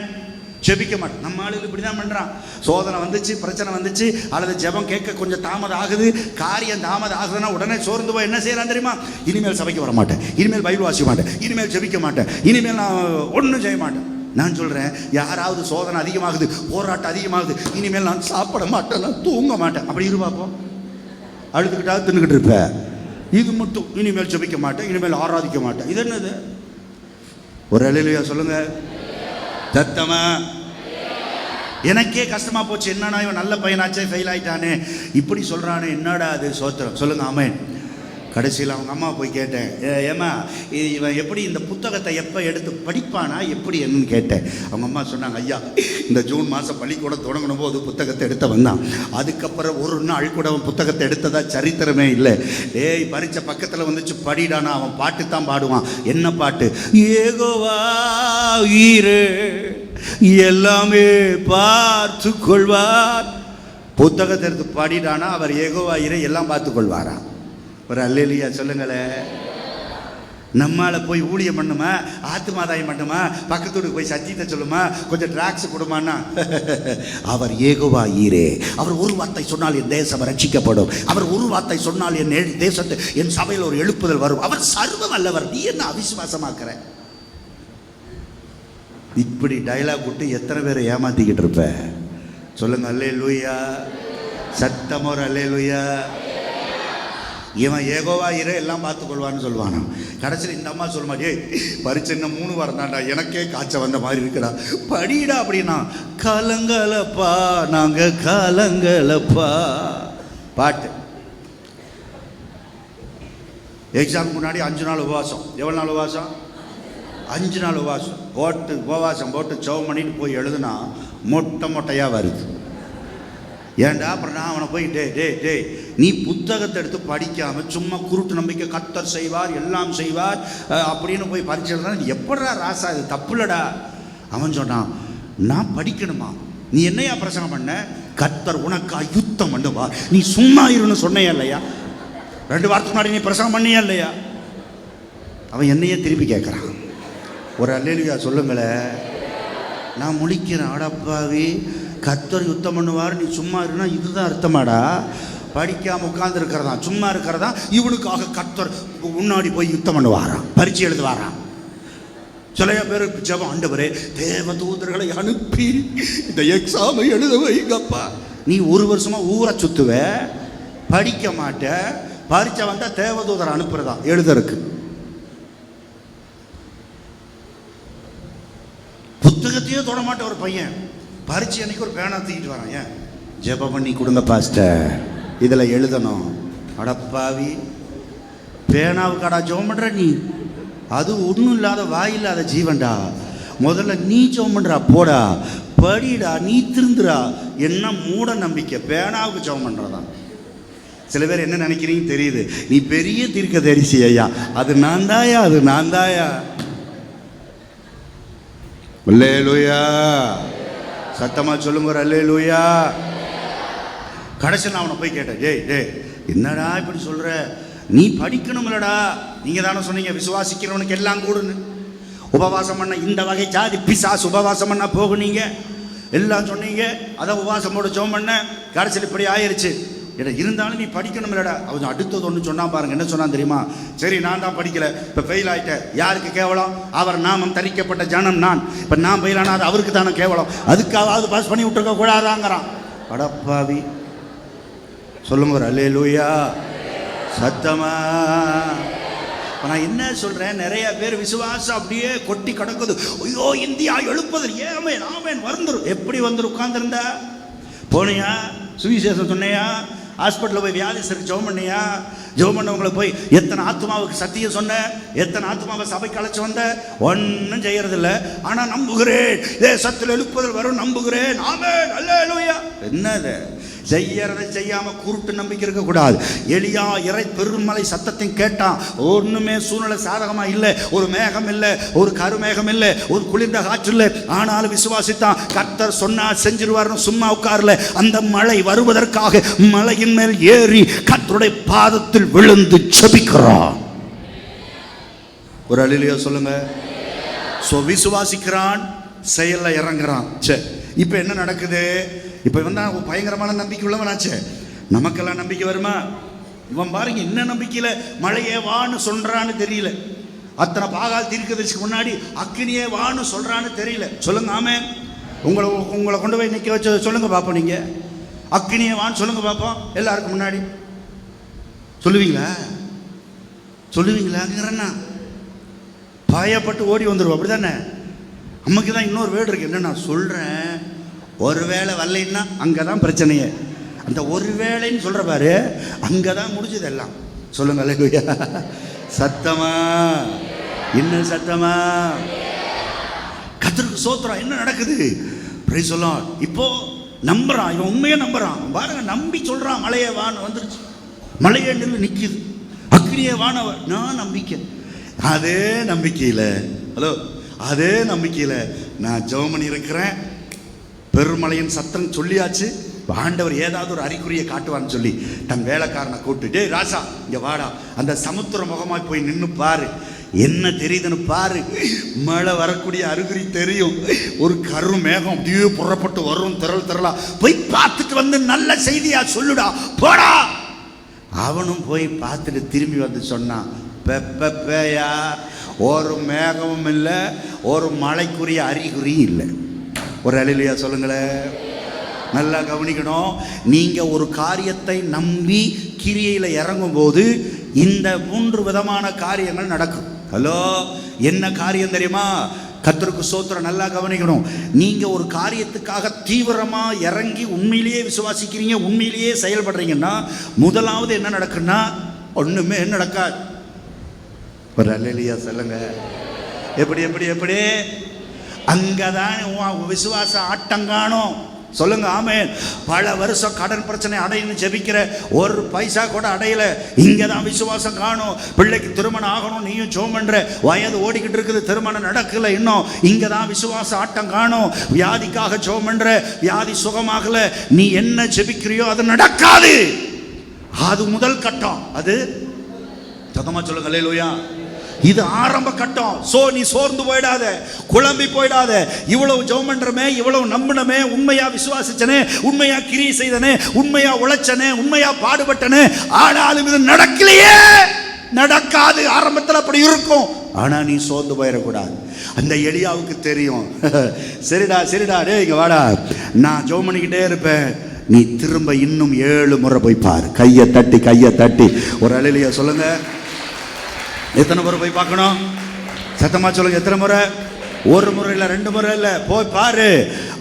ஜெபிக்க மாட்டேன். நம்ம ஆளுக்கு இப்படி தான் பண்ணுறான். சோதனை வந்துச்சு, பிரச்சனை வந்துச்சு, அல்லது ஜெபம் கேட்க கொஞ்சம் தாமதம் ஆகுது, காரியம் தாமதம் ஆகுதுன்னா உடனே சோர்ந்து போய் என்ன செய்யலாம் தெரியுமா? இனிமேல் சபைக்கு வர மாட்டேன், இனிமேல் பைபிள் வாசிக்க மாட்டேன், இனிமேல் ஜெபிக்க மாட்டேன், இனிமேல் நான் ஒன்றும் செய்ய மாட்டேன். நான் சொல்கிறேன், யாராவது சோதனை அதிகமாகுது, போராட்டம் அதிகமாகுது, இனிமேல் நான் சாப்பிட மாட்டேன், நான் தூங்க மாட்டேன், அப்படி இருப்பாப்போம். அழுதுகிட்டா தின்னுக்கிட்டு இருப்பேன். இது மட்டும் இனிமேல் ஜெபிக்க மாட்டேன், இனிமேல் ஆராதிக்க மாட்டேன். இது என்னது? ஒரு அல்லேலூயா சொல்லுங்க. சத்தமா. எனக்கே கஷ்டமா போச்சு. என்னன்னா இவன் நல்ல பையனாச்சே ஃபெயில் ஆயிட்டானே, இப்படி சொல்றானே, என்னடா அது? சோத்திரம் சொல்லுங்க ஆமென். கடைசியில் அவங்க அம்மா போய் கேட்டேன், ஏம்மா இவன் எப்படி இந்த புத்தகத்தை எப்போ எடுத்து படிப்பானா எப்படி என்னன்னு கேட்டேன். அவங்க அம்மா சொன்னாங்க, ஐயா இந்த ஜூன் மாதம் பள்ளிக்கூடம் தொடங்கணும் போது புத்தகத்தை எடுத்த வந்தான், அதுக்கப்புறம் ஒரு நாள் கூட அவன் புத்தகத்தை எடுத்ததா சரித்திரமே இல்லை. பரீட்சை பக்கத்தில் வந்துச்சு, படிடானா அவன் பாட்டு தான் பாடுவான். என்ன பாட்டு? யெகோவா ஈரே எல்லாமே பார்த்து கொள்வார். புத்தகத்தை எடுத்து பாடிடானா அவர் யெகோவா ஈரே எல்லாம் பார்த்து கொள்வாரா? ஒரு அல்லேலூயா சொல்லுங்களேன். நம்மால போய் ஊழியம் பண்ணுமா, ஆத்துமாதாயம் பண்ணுமா, பக்கத்தோடு போய் சத்தியத்தை சொல்லுமா, கொஞ்சம் டிராக்ஸ் கொடுமான்னா அவர் யெகோவா ஈரே. அவர் ஒரு வார்த்தை சொன்னால் என் தேசம் ரட்சிக்கப்படும். அவர் ஒரு வார்த்தை சொன்னால் என் தேசத்தை, என் சபையில் ஒரு எழுப்புதல் வரும். அவர் சர்வ வல்லவர். நீ என்ன அவிசுவாசமாக்குற? இப்படி டைலாக் விட்டு எத்தனை பேரை ஏமாத்திக்கிட்டு இருப்ப? சொல்லுங்க அல்லேலூயா. சத்தமா ஒரு அல்லேலூயா. இவன் யெகோவா ஈரே எல்லாம் பார்த்துக்கொள்வான்னு சொல்லுவானா. கடைசியில் இந்த அம்மா சொல்ல மாட்டே, பரீட்சை இன்னும் 3 வாரம் தான்டா, எனக்கே காய்ச்சல் வந்த மாதிரி இருக்குடா, படிடா அப்படின்னா. கலங்கலப்பா நாங்க கலங்கலப்பா பாட்டு. எக்ஸாமுக்கு முன்னாடி 5 நாள் உபவாசம். எவ்வளோ நாள் உபவாசம்? 5 நாள் உபவாசம். உபவாசம் போட்டு ஜெபம் பண்ணிட்டு போய் எழுதுனா மொட்டையாக வருது. ஏன்டா? அப்புறம் நான் அவனை போய் டே நீ புத்தகத்தை எடுத்து படிக்காமல் சும்மா குருட்டு நம்பிக்கை கர்த்தர் செய்வார் எல்லாம் செய்வார் அப்படின்னு போய் பரீட்சை எப்படா ராசா, இது தப்புலடா. அவன் சொன்னான், நான் படிக்கணுமா? நீ என்னையா பிரசங்கம் பண்ண? கர்த்தர் உனக்கா யுத்தம் பண்ணுவா, நீ சும்மா இருன்னு சொன்னையா இல்லையா? 2 வாரத்துக்கு முன்னாடி நீ பிரசங்கம் பண்ணியா இல்லையா? அவன் என்னையே திருப்பி கேட்குறான். ஒரு அல்லேலூயா சொல்லுங்களேன். நான் முழிக்கிறேன், அடப்பாவி, கர்த்தர் யுத்தம் பண்ணுவார் நீ சும்மா இருந்தா இதுதான் அர்த்தமாடா? படிக்காம உட்கார்ந்து இருக்கிறதா, சும்மா இருக்கிறதா, இவனுக்காக கர்த்தர் முன்னாடி போய் யுத்தம் பண்ணுவாராம், பரீட்சை எழுதுவாராம். சில பேர் ஜெபம், ஆண்டவரே தேவ தூதர்களை அனுப்பி இந்த எக்ஸாமை எழுத வைங்கப்பா. நீ ஒரு வருஷமா ஊரை சுத்துவ, படிக்க மாட்ட, பரீட்சை வந்தா தேவதூதரை அனுப்புறதா எழுதறக்கு. புத்தகத்தையே தொட மாட்ட ஒரு பையன் பரீட்சை அன்னைக்கு ஒரு பேனா தூக்கிட்டு வரான். ஏன்? ஜெபம் பண்ணி கொடுங்க பாஸ்டர், இதில் எழுதணும். அடப்பாவி, பேனாவுக்காடா ஜெபம் பண்ற நீ? அது ஒன்றும் இல்லாத வாயில்லாத ஜீவன்டா. முதல்ல நீ ஜெபம் பண்றா, போடா படிடா, நீ திருந்துடா. என்ன மூட நம்பிக்கை, பேனாவுக்கு ஜெபம் பண்றதா. சில பேர் என்ன நினைக்கிறீங்க தெரியுது, நீ பெரிய தீர்க்கதரிசி ஐயா, அது நான் தாயா, அது நான் தாயா. அல்லேலூயா, சத்தமா சொல்லுங்க அல்லேலூயா. கடைசியில் நான் அவனை போய் கேட்டேன், டேய் என்னடா இப்படி சொல்ற, நீ படிக்கணும்லடா, நீங்க தானே சொன்னீங்க விசுவாசிக்கிறவனுக்கு எல்லாம் கூடுன்னு. உபவாசம் பண்ண இந்த வகை ஜாதி பிசாசு உபவாசம் பண்ண போகுனீங்க எல்லாம் சொன்னீங்க, அதை உபவாசம் போட்டு ஜெபம் பண்ண, கடைசியில் இப்படி ஆயிடுச்சு. இருந்தாலும் நீ படிக்கணும் இல்லடா. அவன் அடுத்தது ஒன்று சொன்னா பாருங்க, என்ன சொன்னான் தெரியுமா? சரி நான் தான் படிக்கல, இப்போ ஃபெயில் ஆயிட்டேன், யாருக்கு கேவலம்? அவர் நாமம் தரிக்கப்பட்ட ஜனம் நான், இப்போ நான் ஃபெயில் ஆனால் அது அவருக்கு தானே கேவலம், அதுக்காவது பாஸ் பண்ணி விட்டுருக்க கூடாதாங்கிறான். அடப்பாவி, சொல்லுங்க அல்லேலூயா, சத்தமா. நான் என்ன சொல்றேன், நிறைய பேர் விசுவாசம் அப்படியே கொட்டி கிடக்குது. ஐயோ இந்தியா எழுப்பது, ஏமேன் ஆமேன் வந்துடும். எப்படி வந்து உட்கார்ந்துருந்தா? போனியா சுவிசேஷம் சொன்னையா? ஹாஸ்பிட்டலில் போய் வியாதிசருக்கு ஜெபம் பண்ணியா? ஜெபம் பண்ணவங்களை போய் எத்தனை ஆத்மாவுக்கு சத்தியம் சொன்ன, எத்தனை ஆத்மாவை சபைக்கு அழைச்சி வந்த? ஒன்றும் செய்யறதில்ல. ஆனால் நம்புகிறேன், தேசத்தில் எழுப்புதல் வரும், நம்புகிறேன், ஆமென் அல்லேலூயா. என்னது? செய்யறதை செய்யாம குருட்டு நம்பிக்கை இருக்கக்கூடாது. எலியா இறை பெருமலை சத்தத்தையும் கேட்டான், ஒண்ணுமே சூழ்நிலை சாதகமா இல்லை, ஒரு மேகம் இல்லை, ஒரு கருமேகம் இல்லை, ஒரு குளிர்ந்த காற்று இல்லை. ஆனாலும் விசுவாசித்தான். கர்த்தர் சொன்னா செஞ்சிருவார்னு சும்மா உட்கார்ல. அந்த மழை வருவதற்காக மலையின் மேல் ஏறி கர்த்தருடைய பாதத்தில் விழுந்து ஜெபிக்கிறான். ஒரு அல்லேலூயா சொல்லுங்க. சோ விசுவாசிக்கிறான், செயல்ல இறங்குறான். சரி, இப்ப என்ன நடக்குது? இப்ப இவன் தான் பயங்கரமான நம்பிக்கை உள்ளவனாச்சு. நமக்கெல்லாம் நம்பிக்கை வருமா? இவன் பாருங்க என்ன நம்பிக்கையில மழையே வான்னு சொல்றான்னு தெரியல. அத்தனை பாகால் தீர்க்கதரிசிக்கு முன்னாடி அக்கினியே வான்னு சொல்றான்னு தெரியல. சொல்லுங்க ஆமென். உங்களை கொண்டு போய் நிக்க வச்சு சொல்லுங்க பாப்போம், நீங்க அக்கினியே வான்னு சொல்லுங்க பாப்போம். எல்லாருக்கும் முன்னாடி சொல்லுவீங்களா? சொல்லுவீங்களாங்கிறன்னா பயப்பட்டு ஓடி வந்துருவோம், அப்படிதானே? நமக்கு தான் இன்னொரு வேர்டு இருக்கு, என்ன நான் சொல்றேன், ஒருவேளை வரலைன்னா அங்கதான் பிரச்சனையே. அந்த ஒருவேளைன்னு சொல்ற பாரு, அங்கதான் முடிஞ்சது எல்லாம். சொல்லுங்க அல்லேலூயா, சத்தமா, இன்னும் சத்தமா. கர்த்தருக்கு ஸ்தோத்திரம். என்ன நடக்குது? Praise the Lord. இப்போ நம்புறான், இவன் உண்மையா நம்புறான். பாருங்க, நம்பி சொல்றான், மலையே வான்னு வந்துருச்சு, மலையே நின்று நிக்குது, அக்கினியே வான. நான் நம்பிக்கை, அதே நம்பிக்கையில, ஹலோ, அதே நம்பிக்கையில நான் ஜெபம் பண்ணி இருக்கிறேன். பெருமலையின் சத்தம் சொல்லியாச்சு. ஆண்டவர் ஏதாவது ஒரு அறிகுறியை காட்டுவான்னு சொல்லி தன் வேலைக்காரனை கூப்பிட்டு, டேய் ராசா இங்க வாடா, அந்த சமுத்திர முகமாய் போய் நின்று பாரு, என்ன தெரியுதுன்னு பாரு. மழை வரக்கூடிய அறிகுறி தெரியும். ஒரு கரு மேகம் அப்படியே புறப்பட்டு வரும், திரளா. போய் பார்த்துட்டு வந்து நல்ல செய்தியா சொல்லுடா, போடா. அவனும் போய் பார்த்துட்டு திரும்பி வந்து சொன்னான், பெப்பையா, ஒரு மேகமும் இல்லை, ஒரு மழைக்குரிய அறிகுறியும் இல்லை. ஒரு அல்லேலூயா சொல்லுங்களேன். நல்லா கவனிக்கணும். நீங்க ஒரு காரியத்தை நம்பி கிரியையில இறங்கும் போது இந்த 3 விதமான காரியங்கள் நடக்கும். ஹலோ, என்ன காரியம் தெரியுமா? கர்த்தருக்கு ஸ்தோத்திரம். நல்லா கவனிக்கணும். நீங்க ஒரு காரியத்துக்காக தீவிரமா இறங்கி உண்மையிலேயே விசுவாசிக்கிறீங்க, உண்மையிலேயே செயல்படுறீங்கன்னா முதலாவது என்ன நடக்குன்னா, ஒண்ணுமே நடக்காது. ஒரு அல்லேலூயா சொல்லுங்க. எப்படி எப்படி எப்படி? அங்கதான் விசுவாச ஆட்டங்காணும். சொல்லுங்க ஆமென். பல வருஷம் கடன் பிரச்சனை அடையணும் ஜெபிக்கிற, ஒரு பைசா கூட அடையல, இங்கதான் விசுவாசம் காணும். பிள்ளைக்கு திருமணம் ஆகணும், நீயும் ஜெபம் பண்ற, வயது ஓடிக்கிட்டு இருக்குது, திருமணம் நடக்கல இன்னும், இங்கதான் விசுவாச ஆட்டம் காணும். வியாதிக்காக ஜெபம் பண்ற, வியாதி சுகமாகல, நீ என்ன ஜெபிக்கிறியோ அது நடக்காது. அது முதல் கட்டம். அது சத்தமா சொல்லுங்க அல்லேலூயா. இது ஆரம்ப கட்டம். சோ நீ சோர்ந்து போயிடாத, குழம்பி போயிடாத. இவ்வளவு ஜெபம் பண்றமே, இவ்வளவு நம்பினமே, உண்மையா விசுவாசிச்சனே, உண்மையா கிரியை செய்தனே, உண்மையா உழைச்சனே, உண்மையா பாடுபட்டனே, ஆனாலும் இது நடக்கலையே. நடக்காது. ஆரம்பத்தில் அப்படி இருக்கும். ஆனா நீ சோர்ந்து போயிடக்கூடாது. அந்த எலியாவுக்கு தெரியும். சரிடா சரிடா, டே இங்க வாடா, நான் ஜெபம் பண்ணிக்கிட்டே இருப்பேன், நீ திரும்ப இன்னும் 7 முறை போய் பாரு. கையை தட்டி ஒரு அல்லேலூயா சொல்லுங்க. எத்தனை முறை போய் பார்க்கணும்? சத்தமா சொல்லுங்க. எத்தனை முறை? 1 முறை இல்லை, 2 முறை இல்லை, போய் பாரு.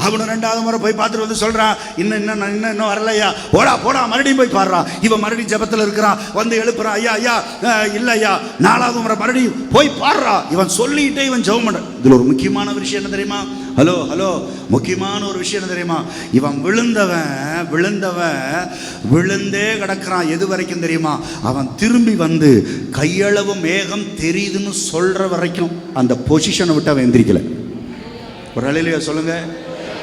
அவனு 2வது முறை போய் பார்த்துட்டு வந்து சொல்றான், இன்னும் வரலையா, போடா மறுபடியும் போய் பாடுறான். இவன் மறுபடியும் ஜெபத்தில் இருக்கிறான், வந்து எழுப்புறான், ஐயா இல்லை ஐயா. 4வது முறை மறுபடியும் போய் பாடுறான். இவன் சொல்லிட்டே இவன் ஜெபம் பண்றான். இதுல ஒரு முக்கியமான விஷயம் என்ன தெரியுமா? ஹலோ முக்கியமான ஒரு விஷயம் என்ன தெரியுமா? இவன் விழுந்தவன் விழுந்தே கிடக்கிறான். எது வரைக்கும் தெரியுமா? அவன் திரும்பி வந்து கையளவு மேகம் தெரியுதுன்னு சொல்ற வரைக்கும் அந்த பொசிஷனை விட்டு அவன் எந்திரிக்கல. ஒரு அல்லேலூயா சொல்லுங்க.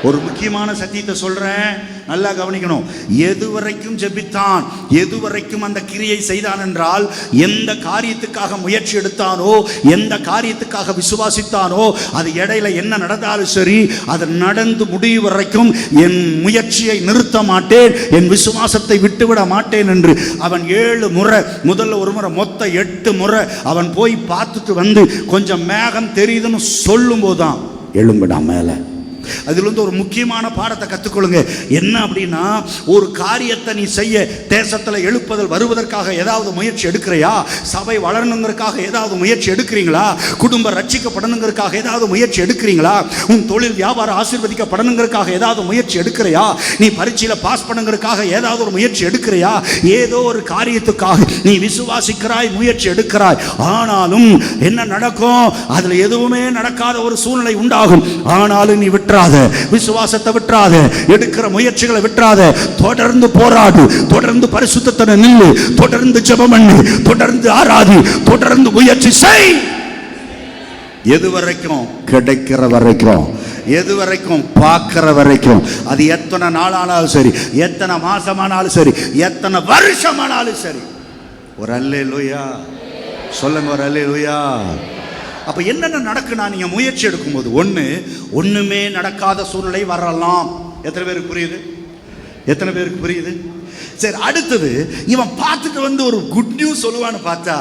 ஒரு முக்கியமான சத்தியத்தை சொல்றேன், நல்லா கவனிக்கணும். எது வரைக்கும் ஜெபித்தான், எது வரைக்கும் அந்த கிரியை செய்தான் என்றால், எந்த காரியத்துக்காக முயற்சி எடுத்தானோ, எந்த காரியத்துக்காக விசுவாசித்தானோ, அது இடையில என்ன நடந்தாலும் சரி, அது நடந்து முடிவு வரைக்கும் என் முயற்சியை நிறுத்த மாட்டேன், என் விசுவாசத்தை விட்டுவிட மாட்டேன் என்று அவன் 7 முறை, முதல்ல 1 முறை, மொத்தம் 8 முறை அவன் போய் பார்த்துட்டு வந்து கொஞ்சம் மேகம் தெரியுதுன்னு சொல்லும் போதுதான் எழும்புடா மேல. அதுல இருந்து ஒரு முக்கியமான பாடத்தை கத்துக்கொள்ளுங்க. என்ன அப்படின்னா, ஒரு காரியத்தை நீ செய்ய, தேசத்துல எழுப்புதல் வருவதற்காக ஏதாவது முயற்சி எடுக்கிறியா? சபை வளரணுங்கிறதுக்காக ஏதாவது முயற்சி எடுக்கிறீங்களா? குடும்ப ரட்சிக்கப்படணுங்கிறதுக்காக ஏதாவது முயற்சி எடுக்கிறீங்களா? உன் தொழில் வியாபாரம் ஆசீர்வதிக்கப்படணுங்கிறதுக்காக ஏதாவது முயற்சி எடுக்கிறியா? நீ பரீட்சையில பாஸ் பண்ணுங்கிறதுக்காக ஏதாவது ஒரு முயற்சி எடுக்கிறியா? ஏதோ ஒரு காரியத்துக்காக நீ விசுவாசிக்கிறாய், முயற்சி எடுக்கிறாய். ஆனாலும் என்ன நடக்கும்? அதுல எதுவுமே நடக்காத ஒரு சூழ்நிலை உண்டாகும். ஆனாலும் நீ விசுவாசத்தை விட்டுறாத, எடுக்கிற முயற்சிகளை விட்டுறாத. தொடர்ந்து போராடு, தொடர்ந்து பரிசுத்தத்தோட நில்லு, தொடர்ந்து ஜெபம் பண்ணு, தொடர்ந்து ஆராதி, தொடர்ந்து முயற்சி செய். எது வரைக்கும்? கிடைக்கிற வரைக்கும், எது வரைக்கும்? பார்க்கிற வரைக்கும். அது எத்தனை நாளானாலும் சரி, எத்தனை மாசமானாலும் சரி, எத்தனை வருஷமானாலும் சரி. ஒரு அல்லேலூயா சொல்லுங்க. ஒரு அல்லேலூயா. அப்ப என்னென்ன நடக்குன்னா, நீங்க முயற்சி எடுக்கும்போது ஒண்ணுமே நடக்காத சூழ்நிலை வரலாம். எத்தனை பேருக்கு புரியுது? எத்தனை பேருக்கு புரியுது? சரி, அடுத்தது இவன் பார்த்துட்டு வந்து ஒரு குட் நியூஸ் சொல்லுவான்னு பார்த்தா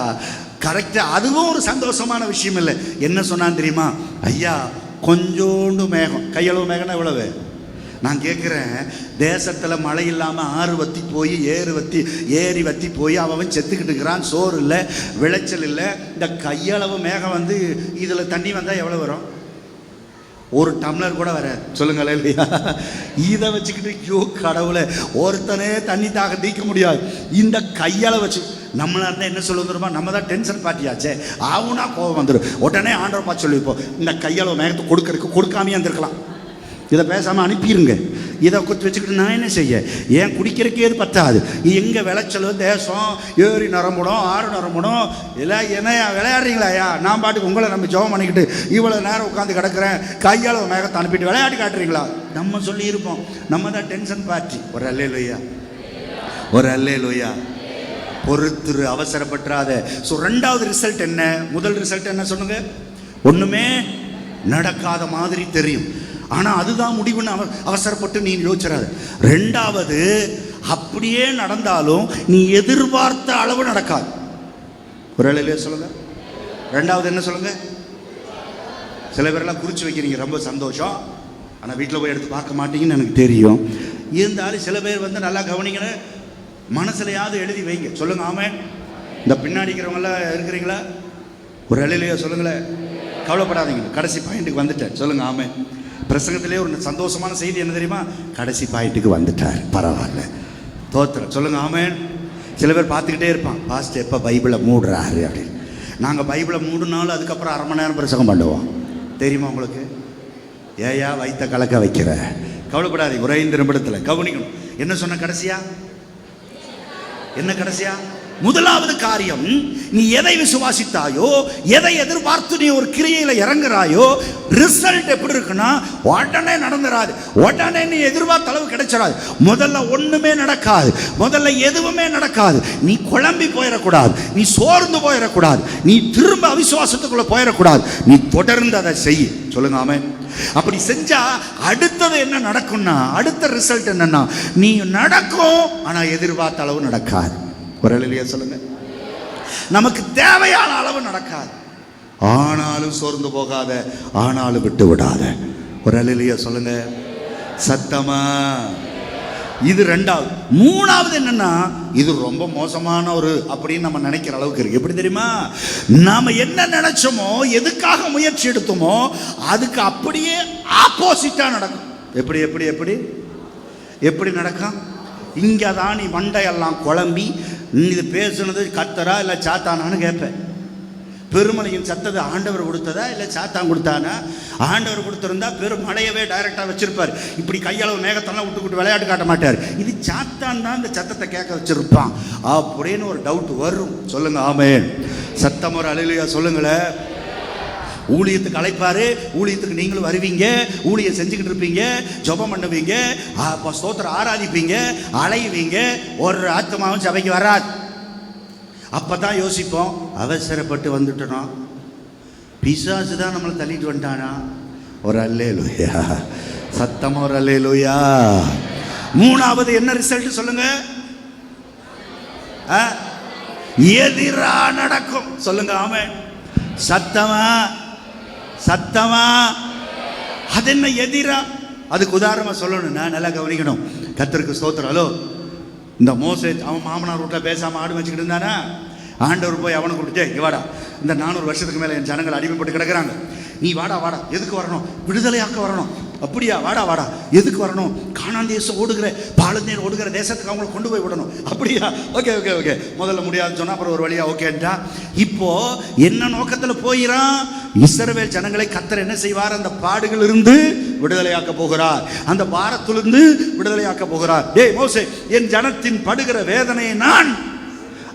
கரெக்டா அதுவும் ஒரு சந்தோஷமான விஷயம் இல்லை. என்ன சொன்னான்னு தெரியுமா? ஐயா, கொஞ்சோண்டு மேகம், கையளவு மேகம்னா எவ்வளவு? நான் கேட்குறேன், தேசத்தில் மழை இல்லாமல் ஆறு வத்தி போய் ஏரி வத்தி போய் அவன் செத்துக்கிட்டு இருக்கிறான். சோறு இல்லை, விளைச்சல் இல்லை. இந்த கையளவு மேகம் வந்து இதில் தண்ணி வந்தால் எவ்வளோ வரும்? 1 டம்ளர் கூட வராது. சொல்லுங்களே இல்லையா? இதை வச்சுக்கிட்டு ஐயோ கடவுளை, ஒருத்தனே தண்ணி தாக தீர்க்க முடியாது. இந்த கையால் வச்சு நம்மளா இருந்தால் என்ன சொல்ல வந்துருமா? நம்ம தான் டென்ஷன் பார்ட்டியாச்சே, ஆகுனா கோபம் வந்துடும். உடனே ஆண்டவர் பார்த்து சொல்லிப்போம், இந்த கையளவு மேகத்தை கொடுக்காமையே இருந்திருக்கலாம், இதை பேசாமல் அனுப்பிடுங்க. இதை குத்து வச்சுக்கிட்டு நான் என்ன செய்ய? ஏன் குடிக்கிறக்கே இது பத்தாது. எங்கே விளைச்சல், தேசம், ஏரி நிரம்பணும், ஆறு நிரம்பணும். எல்லாம் என்ன விளையாடுறீங்களாயா? நான் பாட்டுக்கு உங்களை நம்ம ஜெபம் பண்ணிக்கிட்டு இவ்வளோ நேரம் உட்காந்து கிடக்கிறேன், கையால் மேகத்தை அனுப்பிட்டு விளையாட்டு காட்டுறீங்களா? நம்ம சொல்லியிருப்போம், நம்ம தான் டென்ஷன் பார்ட்டி. ஒரு அல்லேலூயா, ஒரு அல்லேலூயா. பொறுத்துரு, அவசரப்பட்டுறாத. ஸோ 2வது ரிசல்ட் என்ன? முதல் ரிசல்ட் என்ன சொன்னுங்க? ஒன்றுமே நடக்காத மாதிரி தெரியும், ஆனால் அதுதான் முடிவுன்னு அவசரப்பட்டு நீ யோசிச்சிடாது. 2வது, அப்படியே நடந்தாலும் நீ எதிர்பார்த்த அளவு நடக்காது. ஒரு வேளையிலே சொல்லுங்க. 2வது என்ன சொல்லுங்க? சில பேரெல்லாம் குறித்து வைக்கிறீங்க, ரொம்ப சந்தோஷம். ஆனால் வீட்டில் போய் எடுத்து பார்க்க மாட்டீங்கன்னு எனக்கு தெரியும். இருந்தாலும் சில பேர் வந்து நல்லா கவனிங்கன்னு மனசுலையாவது எழுதி வைங்க. சொல்லுங்க ஆமென். இந்த பின்னாடி இருக்கிறவங்களாம் இருக்கிறீங்களா? ஒரு வேளையிலேயே சொல்லுங்களேன். கவலைப்படாதீங்க, கடைசி பாயிண்ட்டுக்கு வந்துட்டேன். சொல்லுங்க ஆமென். பிரசங்கத்திலே ஒரு சந்தோஷமான செய்தி என்ன தெரியுமா? கடைசி பாயிண்ட்டுக்கு வந்துட்டார், பரவாயில்ல, தோத்திரம். சொல்லுங்க ஆமென். சில பேர் பார்த்துக்கிட்டே இருப்பான், பாஸ்டர் எப்போ பைபிளை மூடுறாரு அப்படின்னு. நாங்கள் பைபிளை மூடுனாலும் அதுக்கப்புறம் 1/2 மணி நேரம் பிரசங்கம் பண்ணுவோம், தெரியுமா உங்களுக்கு? ஏயா வைத்த கலக்க வைக்கிற? கவலைப்படாதீங்க, ஒரு 5 நிமிடத்தில் கவனிக்கணும். என்ன சொன்ன கடைசியா? என்ன கடைசியா? முதலாவது காரியம், நீ எதை விசுவாசித்தாயோ, எதை எதிர்பார்த்து நீ ஒரு கிரியையில இறங்குறாயோ, ரிசல்ட் எப்படி இருக்குன்னா உடனே நடந்துராது, உடனே நீ எதிர்பார்த்த அளவு கிடைச்சிடாது. முதல்ல ஒண்ணுமே நடக்காது, முதல்ல எதுவுமே நடக்காது. நீ குழம்பி போயிடக்கூடாது, நீ சோர்ந்து போயிடக்கூடாது, நீ திரும்ப அவிசுவாசத்துக்குள்ள போயிடக்கூடாது. நீ தொடர்ந்து அதை செய். சொல்லுங்க ஆமென். அப்படி செஞ்சா அடுத்தது என்ன நடக்கும்னா, அடுத்த ரிசல்ட் என்னன்னா, நீ நடக்கும் ஆனா எதிர்பார்த்த அளவு நடக்காது. ஒரு அல்லேலூயா சொல்லுங்க. நமக்கு தேவையான அளவு நடக்காது, ஆனாலும் சோர்ந்து போகாத, ஆனாலும் விட்டு விடாத. ஒரு அல்லேலூயா சொல்லுங்க சத்தமா. இது ரெண்டாவது. மூணாவது என்னன்னா, இது ரொம்ப மோசமான ஒரு அப்படின்னு நம்ம நினைக்கிற அளவுக்கு இருக்கு. எப்படி தெரியுமா? நாம என்ன நினைச்சோமோ, எதுக்காக முயற்சி எடுத்தோமோ, அதுக்கு அப்படியே ஆப்போசிட்டா நடக்கும். எப்படி எப்படி எப்படி எப்படி நடக்கும்? இங்கே தான் நீ மண்டையெல்லாம் குழம்பி, இது பேசுனது கத்தரா இல்லை சாத்தானான்னு கேட்பேன். பெருமழையின் சத்தது ஆண்டவர் கொடுத்ததா இல்லை சாத்தான் கொடுத்தானா? ஆண்டவர் கொடுத்திருந்தா பெருமழையவே டைரக்டாக வச்சிருப்பார். இப்படி கையளவு மேகத்தெல்லாம் விட்டு விளையாட்டு காட்ட மாட்டார். இது சாத்தான் தான் இந்த சத்தத்தை கேட்க வச்சிருப்பான் அப்படின்னு ஒரு டவுட் வரும். சொல்லுங்க ஆமென். சத்தம் ஒரு அல்லேலூயா சொல்லுங்களேன். ஊழியத்துக்கு அழைப்பாரு, ஊழியத்துக்கு நீங்களும் வருவீங்க, ஊழியம் செஞ்சுக்கிட்டு இருப்பீங்க, ஜெபம் பண்ணுவீங்க, ஸ்தோத்திரம் ஆராதிப்பீங்க, அலைவீங்க, ஒரு ஆத்மாவும் சபைக்கு வராது. அப்பதான் யோசிப்போம், அவசரப்பட்டு வந்துட்டோம், பிசாசு தான் நம்மளை தள்ளிட்டு வந்துட்டானா. ஒரு அல்லேலூயா சத்தமா ஒரு அல்லேலூயா. மூணாவது என்ன ரிசல்ட் சொல்லுங்க? எதிரா நடக்கும். சொல்லுங்க ஆமென். சத்தமா சத்தமா. அது என்ன எதிரா? அதுக்கு உதாரணமா சொல்லணும், நான் நல்லா கவனிக்கணும். கர்த்தருக்கு ஸ்தோத்திரம். ஹலோ, இந்த மோசே அவன் மாமனார் வீட்டில் பேசாமல் ஆடு வச்சுக்கிட்டு இருந்தானா, ஆண்டவர் போய் அவனை கூப்பிட்டு, இங்கே வாடா, இந்த 400 வருஷத்துக்கு மேலே என் ஜனங்கள் அடிமைப்பட்டு கிடக்கிறாங்க, நீ வாடா வாடா. எதுக்கு வரணும்? விடுதலையாக்க வரணும். அப்படியா? வாடா வாடா. எதுக்கு வரணும்? கானான் தேசம் ஓடுகிற, பாலந்தீன் ஓடுகிற தேசத்துக்கு அவங்களை கொண்டு போய் விடணும். அப்படியா? Okay okay okay. முதல்ல முடியாதுன்னு சொன்னால் அப்புறம் ஒரு வழியா ஓகேன்ட்டா. இப்போ என்ன நோக்கத்தில் போயிறான்? இஸ்ரவேல் ஜனங்களை கர்த்தர் என்ன செய்வார்? அந்த பாடுகள் இருந்து விடுதலையாக்க போகிறார், அந்த பாரத்திலிருந்து விடுதலையாக்க போகிறார். டேய் மோசே, என் ஜனத்தின் படுகிற வேதனையை நான்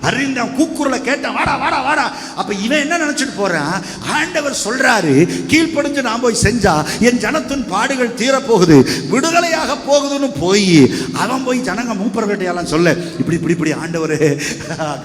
அறிந்தான், கூக்குரலை கேட்டேன், வாடா வாடா வாடா. அப்ப இவன் என்ன நினைச்சிட்டு போறான்? ஆண்டவர் சொல்றாரு, கீழ்ப்படிஞ்சு நான் போய் செஞ்சா என் ஜனத்தின் பாடுகள் தீரப்போகுது, விடுதலையாக போகுதுன்னு போய் அவன் போய் ஜனங்க மூப்பர்கிட்டையெல்லாம் சொல்ல, இப்படி இப்படி இப்படி ஆண்டவர்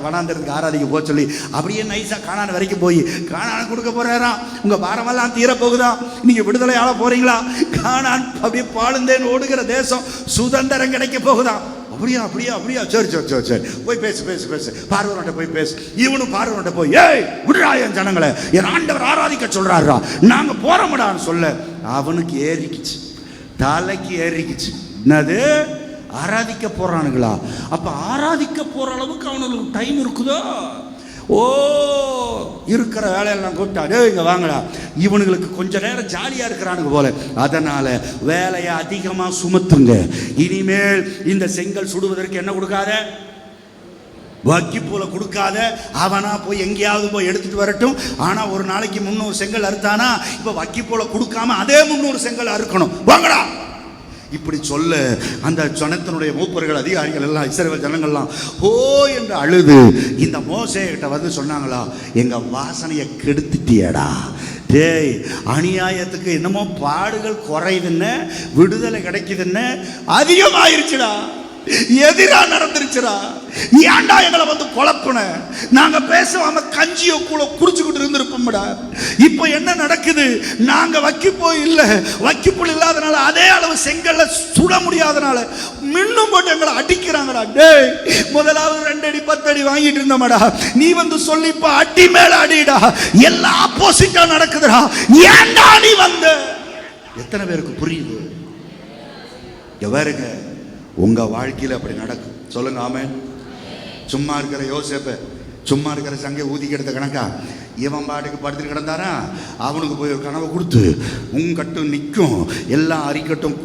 வனாந்தரத்துக்கு ஆராதிக்க போக சொல்லி அப்படியே நைஸா கானான் வரைக்கும் போய் கானான் கொடுக்க போறாராம். உங்க பாரமெல்லாம் தீரப்போகுதா, நீங்க விடுதலையால போறீங்களா? கானான் அப்படியே பாலுந்தேன் ஓடுகிற தேசம், சுதந்திரம் கிடைக்க போகுதா. அப்படியா அப்படியா அப்படியா, சரி சரி சரி சரி, போய் பேசு பேசு பேசு, பார்வனோட போய் பேசு. இவனும் பார்வனோட போய், ஏய் விடுறா, என் ஜனங்களை என் ஆண்டவர் ஆராதிக்க சொல்றாரா, நாங்க போறோம்டான்னு சொல்ல, அவனுக்கு ஏறிக்குச்சு, தலைக்கு ஏறிக்குச்சு. என்னது? ஆராதிக்க போறானுங்களா? அப்ப ஆராதிக்க போற அளவுக்கு அவனுக்கு டைம் இருக்குதோ? ஓ, இருக்கிற வேலையெல்லாம் கூப்பிட்டாரு, இங்க வாங்கடா. இவனுங்களுக்கு கொஞ்ச நேரம் ஜாலியா இருக்கிறானுங்க போல, அதனால வேலையை அதிகமா சுமத்துங்க. இனிமேல் இந்த செங்கல் சுடுவதற்கு என்ன கொடுக்காத, வக்கிப்பூல கொடுக்காத, அவனா போய் எங்கேயாவது போய் எடுத்துட்டு வரட்டும். ஆனா ஒரு நாளைக்கு 300 செங்கல் அறுத்தானா, இப்ப வக்கிப்பூல கொடுக்காம அதே 300 செங்கல் அறுக்கணும், வாங்கடா. இப்படி சொல்ல அந்த ஜனத்தினுடைய மூப்பர்கள், அதிகாரிகள் எல்லாம், இஸ்ரவேல் ஜனங்கள்லாம் ஓ என்று அழுது இந்த மோசே கிட்ட வந்து சொன்னாங்களா, எங்க வாசனையை கெடுத்துட்டியடா. டேய், அநியாயத்துக்கு என்னமோ பாடுகள் குறையுதுன்னு, விடுதலை கிடைக்குதுன்னு அதிகமாயிருச்சுடா, எதிரா நடந்துருச்சுடா. ஏன்டா எங்களை வந்து குழப்புன? நாங்க பேசாம கஞ்சியோ கூட குடிச்சுக்கிட்டு இருந்திருப்போம்டா. இப்போ என்ன நடக்குது? நாங்க வக்கிப்போ இல்ல, வக்கிப்புள் இல்லாதனால, அதே அளவு செங்கல்ல சுட முடியாதனால மின்னும் போட்டு எங்களை அடிக்கிறாங்கடா. டேய், முதலாவது 2 அடி 10 அடி வாங்கிட்டு இருந்தோம்டா, நீ வந்து சொல்லிப்பா அடி மேல அடிடா, எல்லாம் ஆப்போசிட்டா நடக்குதுடா. ஏன்டா நீ வந்த? எத்தனை பேருக்கு புரியுது? எவருங்க உங்க வாழ்க்கையில் அப்படி நடக்கும்? சொல்லுங்க ஆமென். சும்மா இருக்கிற யோசேப்பை, சும்மா இருக்கிற சங்கை ஊதிக்கு எடுத்த கணக்கா இவன் பாட்டுக்கு படுத்துட்டு கிடந்தாரா, அவனுக்கு போய் ஒரு கனவை கொடுத்து உங்கட்டும் நிற்கும், எல்லாம் அரிக்கட்டும்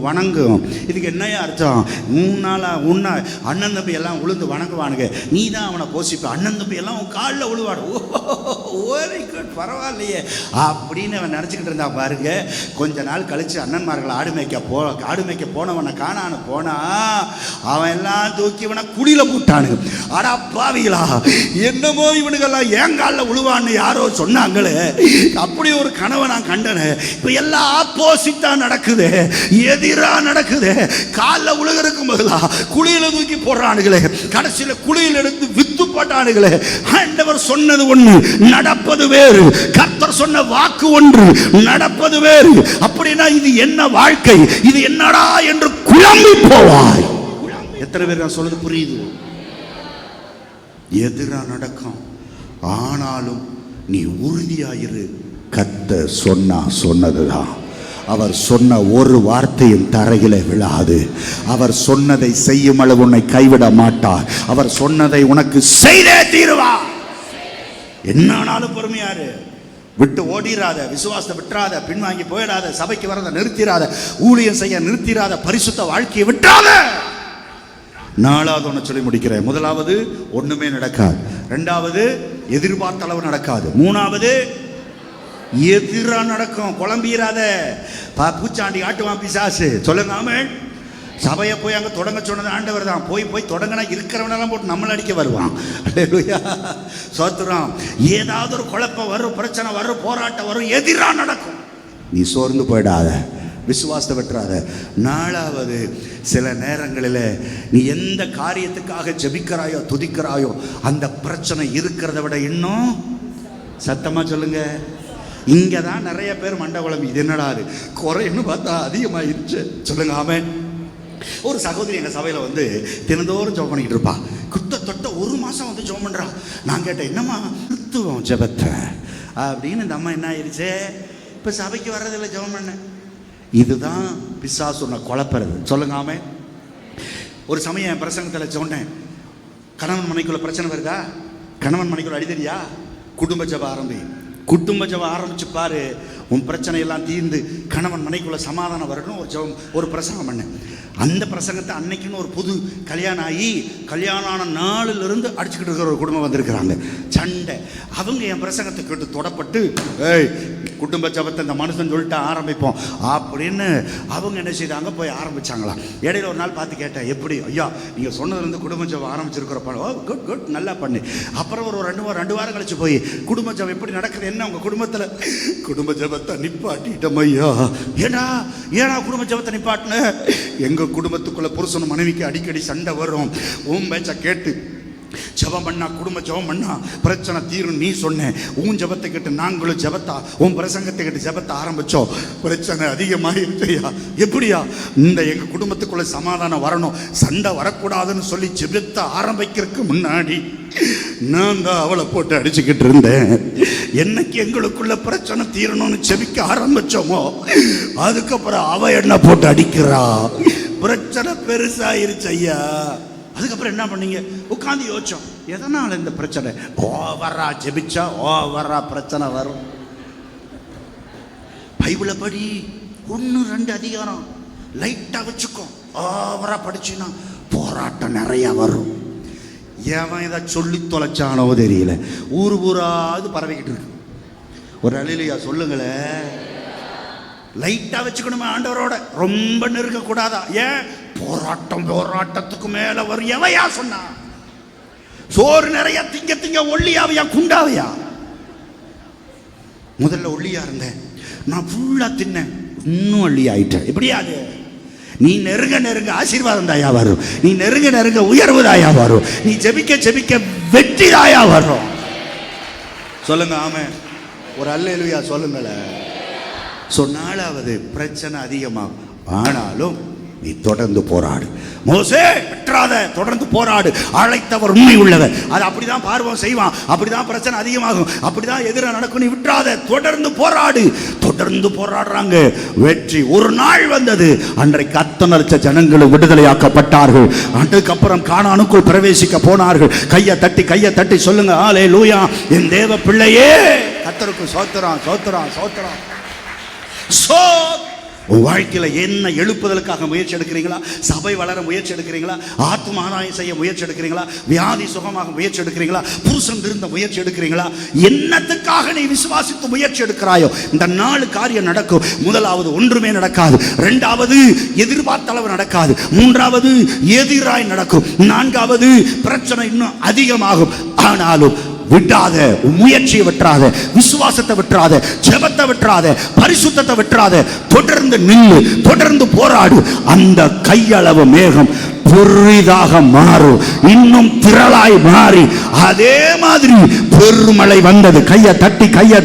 வணங்கும். இதுக்கு என்னையா அர்த்தம்? 3 நாளா உன்ன அண்ணன் தம்பி எல்லாம் உளுந்து வணங்குவானுங்க, நீ தான் அவனை போசிப்ப, அண்ணன் தம்பி எல்லாம் உன் காலில் விழுவாடு. வெரி குட், பரவாயில்லையே அப்படின்னு அவன் நினச்சிக்கிட்டு இருந்தான் பாருங்க. கொஞ்ச நாள் கழிச்சு அண்ணன்மார்கள் ஆடு மேய்க்க போனவனை காணான்னு போனா அவன் எல்லாம் தூக்கி இவனை குடியில போட்டானுங்க. அடா பாவிகளா, என்னமோ இவனுக்கெல்லாம் ஏன் காலில் விழுவான்னு யாரோ சொன்னாங்களே, அப்படி ஒரு கனவை நான் கண்டனே. இப்ப எல்லாம் ஆப்போசிட்டா நடக்குது, எதிரா நடக்குது. காலில் விழுகிறதுக்கு பதிலா குழியில தூக்கி போடுறானுங்களே, கடைசியில குழியில் எடுத்து வித்து போட்டானுங்களே. ஆண்டவர் சொன்னது ஒன்று, நடப்பது வேறு. கர்த்தர் சொன்ன வாக்கு ஒன்று, நடப்பது வேறு. அப்படின்னா இது என்ன வாழ்க்கை, இது என்னடா என்று குழம்பி போவாய். எத்தனை பேர் நான் சொல்றது புரியுது? எதிரா நடக்கும், ஆனாலும் நீ உறுதியாயிரு. கர்த்தர் சொன்னதுதான். அவர் சொன்ன ஒரு வார்த்தையும் தரையில விழாது. அவர் சொன்னதை செய்யும் அளவு உன்னை கைவிட மாட்டார். அவர் சொன்னதை உனக்கு செய்தே தீருவார். என்னானாலும் பொறுமையாரு, விட்டு ஓடிராத, விசுவாசத்தை விட்டுறாத, பின்வாங்கி போயிடாத, சபைக்கு வரத நிறுத்திராத, ஊழியம் செய்ய நிறுத்திராத, பரிசுத்த வாழ்க்கையை விட்டாத. 4வது ஒன்று சொல்லி முடிக்கிறேன். முதலாவது ஒண்ணுமே நடக்காது. 2வது எதிர்பார்த்த அளவு நடக்காது. 3வது எதிரா நடக்கும். குழம்பிராத, பூச்சாண்டி ஆட்டுவான் பிசாசு. சொல்லுங்க ஆமென். சபையை போய் அங்கே தொடங்க சொன்னது ஆண்டவர் தான். போய் தொடங்கினா இருக்கிறவனெல்லாம் போட்டு நம்மளை அடிக்க வருவான். அல்லேலூயா, சோத்திரம். ஏதாவது ஒரு குழப்பம் வரும், பிரச்சனை வரும், போராட்டம் வரும், எதிரா நடக்கும். நீ சோர்ந்து போயிடாத, விசுவாசத்தை விட்டுறாத. 4வது, சில நேரங்களில் நீ எந்த காரியத்துக்காக ஜெபிக்கிறாயோ துதிக்கிறாயோ அந்த பிரச்சனை இருக்கிறத விட இன்னும், சத்தமா சொல்லுங்க, இங்கே தான் நிறைய பேர் மண்டபம். இது என்னடாரு குறைன்னு பார்த்தா அதிகமாயிருச்சு. சொல்லுங்க ஆமென். ஒரு சகோதரி எங்கள் சபையில் வந்து தினந்தோறும் ஜெபம் பண்ணிக்கிட்டு இருப்பா. தொட்ட 1 மாதம் வந்து ஜெபம் பண்ணுறா. நான் கேட்டேன், என்னம்மா நிறுத்துவோம் ஜெபத்தை அப்படின்னு. இந்த அம்மா என்ன ஆயிடுச்சு, இப்போ சபைக்கு வர்றதில்லை, ஜெபம் பண்ண. இதுதான் பிசாசு உன்னை குழப்பறது. சொல்லுங்க ஆமென். ஒரு சமயம் என் பிரசங்கத்தில் சொன்னேன், கணவன் மனைக்குள்ள பிரச்சனை வருதா, கணவன் மனைக்குள்ள அடிதடியா, குடும்ப ஜெபம் ஆரம்பி. குடும்ப ஜெபம் ஆரம்பிச்சு பாரு, உன் பிரச்சனை எல்லாம் தீர்ந்து கணவன் மனைக்குள்ள சமாதானம் வரணும். ஒரு பிரசங்கம் பண்ணேன். அந்த பிரசங்கத்தை அன்னைக்குன்னு ஒரு புது கல்யாணம் ஆகி கல்யாணம் ஆன நாளிலிருந்து அடிச்சுக்கிட்டு இருக்கிற ஒரு குடும்பம் வந்திருக்கிறாங்க. சண்டை. அவங்க என் பிரசங்கத்தை கேட்டு தொடப்பட்டு, ஏய் குடும்ப ஜபத்தை இந்த மனுஷன் சொல்லிட்டு ஆரம்பிப்போம் அப்படின்னு அவங்க என்ன செய்தாங்க, போய் ஆரம்பிச்சாங்களாம். இடையில ஒரு நாள் பார்த்து கேட்டேன், எப்படி ஐயா நீங்கள் சொன்னதுலேருந்து குடும்ப ஜபம் ஆரம்பிச்சிருக்கிறப்ப, ஓ குட் குட் நல்லா பண்ணு. அப்புறம் ஒரு 2 வாரம் கழிச்சு போய் குடும்ப ஜபம் எப்படி நடக்குது, என்ன உங்கள் குடும்பத்தில்? குடும்ப ஜபத்தை நிப்பாட்டிட்டோம் ஐயா. ஏன்னா குடும்ப ஜபத்தை நிப்பாட்டின, எங்கள் குடும்பத்துக்குள்ள புருஷன் மனைவிக்கு அடிக்கடி சண்டை வரும். உன் பேச்ச கேட்டு ஜபம் பண்ணா, குடும்ப ஜபம் பண்ணா பிரச்சனை தீரும் நீ சொன்னேன். உன் ஜபத்தை கேட்டு நாங்களும் ஜபத்தா, உன் பிரசங்கத்தை கேட்டு ஜபத்தை ஆரம்பிச்சோம். பிரச்சனை அதிகமாயிருச்சையா. எப்படியா? இந்த எங்க குடும்பத்துக்குள்ள சமாதானம் வரணும், சண்டை வரக்கூடாதுன்னு சொல்லி ஜபத்தை ஆரம்பிக்கிறதுக்கு முன்னாடி நான் தான் அவளை போட்டு அடிச்சுக்கிட்டு இருந்தேன். என்னைக்கு எங்களுக்குள்ள பிரச்சனை தீரணும்னு ஜெபிக்க ஆரம்பிச்சோமோ அதுக்கப்புறம் அவ என்ன போட்டு அடிக்கிறா. பிரச்சனை பெருசாயிருச்சு ஐயா. அதுக்கப்புறம் என்ன பண்ணீங்க? உட்காந்து யோசிச்சோம், எதனால இந்த பிரச்சனை? ஓவரா ஜெபிச்சா ஓவரா பிரச்சனை வரும். பைபிளை படி, 1-2 அதிகாரம் லைட்டா வச்சுக்கோ. ஓவரா படிச்சுன்னா போராட்டம் நிறைய வரும். ஏன் இதை சொல்லி தொலைச்சானோ தெரியல, ஊராது பரவிக்கிட்டு இருக்கு. ஒரு அல்லேலூயா சொல்லுங்களேன். லைட்டா வச்சுக்கணுமா ஆண்டவரோட, ரொம்ப நெருக்க கூடாதா? ஏன்? போராட்டத்துக்கு மேல வரும். எவையா சொன்னா? சோறு நிறைய திங்க ஒல்லியாவையா குண்டாவையா? முதல்ல ஒல்லியா இருந்தேன், நான் ஃபுல்லா தின்னேன், இன்னும் ஒல்லி ஆயிட்டேன். எப்படியாது? நீ நெருங்க ஆசீர்வாதம் தாயா வரும், நீ நெருங்க உயர்வு தாயா வரும், நீ ஜெபிக்க வெற்றி தாயா வரும். சொல்லுங்க ஆமென். ஒரு அல்லேலூயா சொல்லுங்களேன். ஸோ 4வது, பிரச்சனை அதிகமாகும், ஆனாலும் நீ தொடர்ந்து போராடு. மோசே பெற்றா விட்டுறாத, தொடர்ந்து போராடு. அழைத்தவர் உண்மை உள்ளவர். அது அப்படிதான் பார்வன் செய்வான், அப்படிதான் பிரச்சனை அதிகமாகும், அப்படிதான் எதிர நடக்கும். நீ விட்டுறாத, தொடர்ந்து போராடு. தொடர்ந்து போராடுறாங்க. வெற்றி ஒரு நாள் வந்தது. அன்றைக்கு 10 லட்சம் ஜனங்களும் விடுதலையாக்கப்பட்டார்கள். அதுக்கப்புறம் கானானுக்குள் பிரவேசிக்க போனார்கள். கையை தட்டி சொல்லுங்க, அல்லேலூயா. என் தேவ பிள்ளையே, கர்த்தருக்கு ஸ்தோத்திரம், ஸ்தோத்திரம், ஸ்தோத்திரம். உன் வாழ்க்கையில என்ன எழுப்புதலுக்காக முயற்சி எடுக்கிறீங்களா? சபை வளர முயற்சி எடுக்கிறீங்களா? ஆத்தும ஆதாயம் செய்ய முயற்சி எடுக்கிறீங்களா? வியாதி சுகமாக முயற்சி எடுக்கிறீங்களா? புருஷன் இருந்த முயற்சி எடுக்கிறீங்களா? என்னத்துக்காக நீ விசுவாசித்து முயற்சி எடுக்கிறாயோ இந்த 4 காரியம் நடக்கும். முதலாவது, ஒன்றுமே நடக்காது. இரண்டாவது, எதிர்பார்த்த அளவு நடக்காது. மூன்றாவது, எதிராய் நடக்கும். நான்காவது, பிரச்சனை இன்னும் அதிகமாகும். ஆனாலும் விட்டாத, முயற்சியை விட்டுறாத, விசுவாசத்தை விட்டுறாத, ஜெபத்தை விட்டுறாத, பரிசுத்தத்தை விட்டுறாத. தொடர்ந்து நில்லு, தொடர்ந்து போராடு. அந்த கையளவு மேகம் பெரிதாக மாறும், இன்னும் திரளாய் மாறி அதே மாதிரி பெருமழை வந்தது. கையை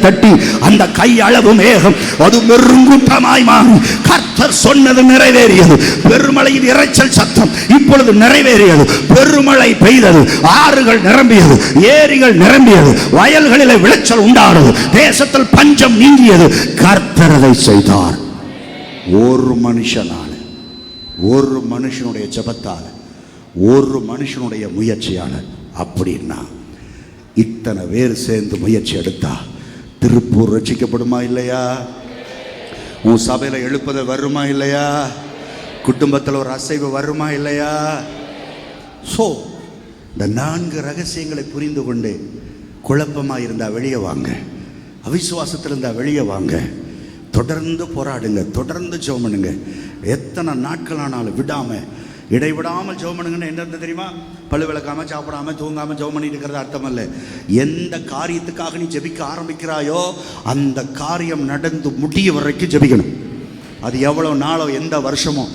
தட்டி அந்த கையளவு மேகம் அது பெருங்கூட்டமாய் மாறி கர்த்தர் சொன்னது நிறைவேறியது. பெருமழையின் இரைச்சல் சத்தம் இப்பொழுது நிறைவேறியது. பெருமழை பெய்தது, ஆறுகள் நிரம்பியது, ஏரிகள் நிரம்பியது, வயல்களில் விளைச்சல் உண்டானது, தேசத்தில் பஞ்சம் நீங்கியது. கர்த்தர் அதை செய்தார். ஒரு மனுஷனால, ஒரு மனுஷனுடைய ஜெபத்தால, ஒரு மனுஷனுடைய முயற்சியால. அப்படின்னா இத்தனை பேர் சேர்ந்து முயற்சி எடுத்தா திருப்பூர் ரட்சிக்கப்படுமா இல்லையா? உன் சபையில எழுப்புதல் வருமா இல்லையா? குடும்பத்தில் ஒரு அசைவு வருமா இல்லையா? சோ இந்த 4 ரகசியங்களை புரிந்து கொண்டு குழப்பமா இருந்தா வெளியே வாங்க, அவிசுவாசத்தில் இருந்தா வெளியே வாங்க. தொடர்ந்து போராடுங்க, தொடர்ந்து ஜெபம் பண்ணுங்க. எத்தனை நாட்கள் ஆனாலும் விடாம, இடைவிடாமல் ஜெபம் பண்ணுங்கன்னு என்ன தெரியுமா? பல்லு விளக்காம, சாப்பிடாம, தூங்காம ஜெபம் பண்ணிட்டு இருக்கிறது அர்த்தம் அல்ல. எந்த காரியத்துக்காக நீ ஜெபிக்க ஆரம்பிக்கிறாயோ அந்த காரியம் நடந்து முடிய வரைக்கும் ஜெபிக்கணும். அது எவ்வளவு நாளோ, எந்த வருஷமோ,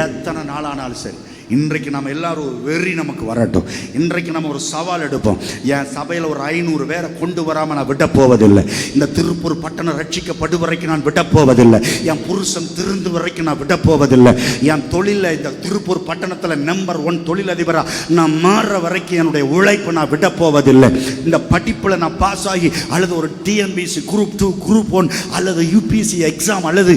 எத்தனை நாளானாலும் சரி. இன்றைக்கு நம்ம எல்லாரும் ஒரு வெறி நமக்கு வரட்டும். இன்றைக்கு நம்ம ஒரு சவால் எடுப்போம். என் சபையில் ஒரு 500 பேரை கொண்டு வராமல் நான் விட போவதில்லை. இந்த திருப்பூர் பட்டணம் ரட்சிக்கப்படு வரைக்கும் நான் விட போவதில்லை. என் புருஷன் திருந்து வரைக்கும் நான் விட போவதில்லை. என் தொழிலில் இந்த திருப்பூர் பட்டணத்தில் நம்பர் 1 தொழிலதிபராக நான் மாறுற வரைக்கும் என்னுடைய உழைப்பு நான் விட போவதில்லை. இந்த படிப்பில் நான் பாஸ் ஆகி அல்லது ஒரு டிஎன்பிசி குரூப் 2, குரூப் 1 அல்லது யூபிசி எக்ஸாம் அல்லது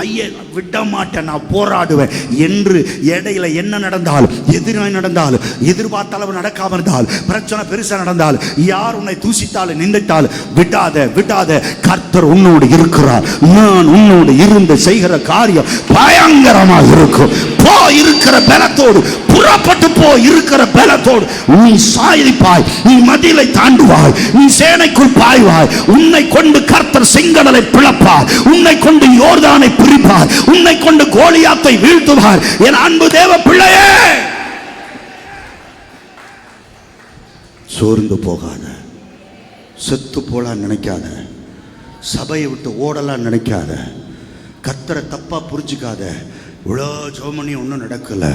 ஐஏ விட மாட்டேன், நான் போராடுவேன் என்று. இடையில என்ன நடந்தாலும், எதிராய் நடந்தாலும், எதிர்பார்த்த அளவு நடக்காம இருந்தாலும், பிரச்சனை பெருசா நடந்தாலும், யார் உன்னை தூசித்தாலும் நிந்தித்தாலும் விடாத. கர்த்தர் உன்னோடு இருக்கிறார். நான் உன்னோடு இருந்து செய்கிற காரியம் பயங்கரமாக இருக்கும். போ இருக்கிற பலத்தோடு, புறப்பட்டு போ இருக்கிற பலத்தோடு. நீ சாதிப்பாய், நீ மதிலை தாண்டுவாய், நீ சேனைக்குள் பாய்வாய். உன்னை கொண்டு கர்த்தர் செங்கடலை பிளப்பார், உன்னை கொண்டு யோர்தானை பிரிப்பார், உன்னை கொண்டு கோலியாத்தை வீழ்த்துவார். என் அன்பு தேவ பிள்ளையே, சோர்ந்து போகாத, செத்து போலாம் நினைக்காத, சபையை விட்டு ஓடலாம் நினைக்காத, கர்த்தரை தப்பா புரிஞ்சுக்காத. இவ்வளோ ஜோமனி ஒன்றும் நடக்கல,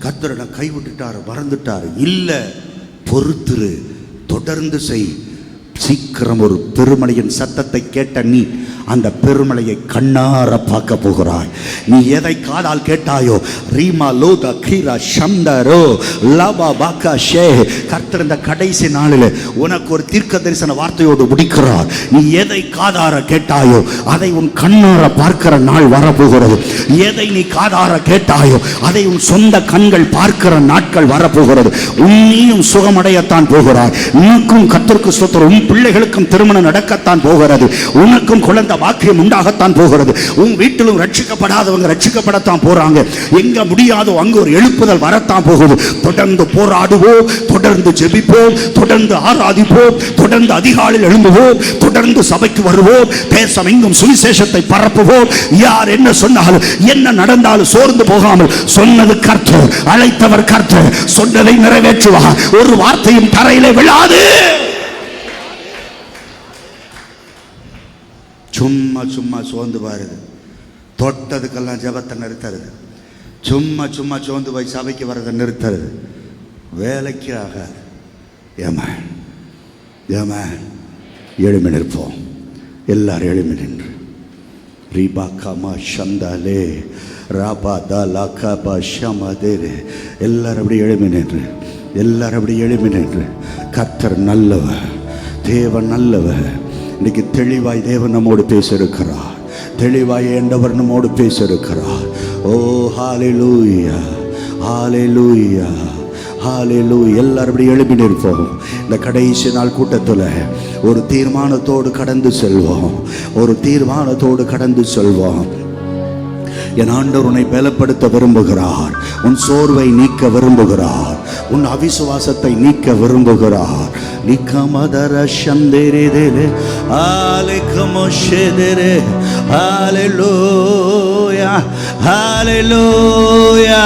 கர்த்தரை கைவிட்டுட்டாரு, மறந்துட்டாரு. இல்லை, பொறுத்துரு, தொடர்ந்து செய். சீக்கிரம் ஒரு பெருமழையின் சத்தத்தை கேட்ட நீ அந்த பெருமழையை கண்ணார பார்க்க போகிறாய். நீ எதை காதால் கேட்டாயோ, ரீமா லோதா கீரா சந்தரோ லபா பாக்கா ஷே, கர்த்தர் இந்த கடைசி நாளில் உனக்கு ஒரு தீர்க்க தரிசன வார்த்தையோடு முடிக்கிறார். நீ எதை காதார கேட்டாயோ அதை உன் கண்ணார பார்க்கிற நாள் வரப்போகிறது. எதை நீ காதார கேட்டாயோ அதை உன் சொந்த கண்கள் பார்க்கிற நாட்கள் வரப்போகிறது. உன்னையும் சுகமடையத்தான் போகிறாய். உனக்கும் கர்த்தருக்கு ஸ்தோத்திரம். உன் பிள்ளைகளுக்கும் திருமணம் நடக்கத்தான் போகிறது. உனக்கும் குழந்தை வாக்கியம் உண்டாகத்தான் போகிறது. உன் வீட்டிலும் ரட்சிக்கப்படாதவங்க ரட்சிக்கப்படத்தான் போறாங்க. எங்க முடியாதோ அங்கு ஒரு எழுப்புதல் வரத்தான் போகுது. தொடர்ந்து போராடுவோம், தொடர்ந்து ஜெபிப்போம், தொடர்ந்து ஆராதிப்போம், தொடர்ந்து அதிகாலையில் எழும்புவோம், தொடர்ந்து சபைக்கு வருவோம், தேசம் எங்கும் சுவிசேஷத்தை பரப்புவோம். யார் என்ன சொன்னாலும், என்ன நடந்தாலும் சோர்ந்து போகாமல், சொன்னது கர்த்தர், அழைத்தவர் கர்த்தர், சொன்னதை நிறைவேற்றுவார். ஒரு வார்த்தையும் தரையிலே விழாது. சும்மா சோர்ந்து பாருது, தொட்டதுக்கெல்லாம் ஜெபத்தை நிறுத்துறது. சும்மா சோர்ந்து போய் சபைக்கு வர்றதை நிறுத்துறது. வேலைக்கு ஆகாது. ஏமா எழுமி நிற்போம். எல்லாரும் எழுமி நின்று ரிபாக்கமா சந்தாலே ராபாதாலாக்கபா ஷமதேரே. எல்லாரும் அப்படி எழுமி நின்று, எல்லாரும் அப்படி எழுமி நின்று. கர்த்தர் நல்லவர், தேவன் நல்லவர். இன்னைக்கு தெளிவாய் தேவன் நம்மோடு பேசியிருக்கிறார். தெளிவாய் ஆண்டவர் நம்மோடு பேசியிருக்கிறார். ஓ ஹalleluya, ஹalleluya, ஹalleluya. எல்லாரும் அப்படி எழுப்பி நிற்போம். இந்த கடைசி நாள் கூட்டத்தில் ஒரு தீர்மானத்தோடு கடந்து செல்வோம். ஒரு தீர்மானத்தோடு கடந்து செல்வோம். என் ஆண்டவர் உன்னை பலப்படுத்த விரும்புகிறார். உன் சோர்வை நீக்க விரும்புகிறார். உன் அவிசுவாசத்தை நீக்க விரும்புகிறார். நிக்கமதர சந்தேரேதே ஆலேகமோஷேதே. ஹalleluya, ஹalleluya,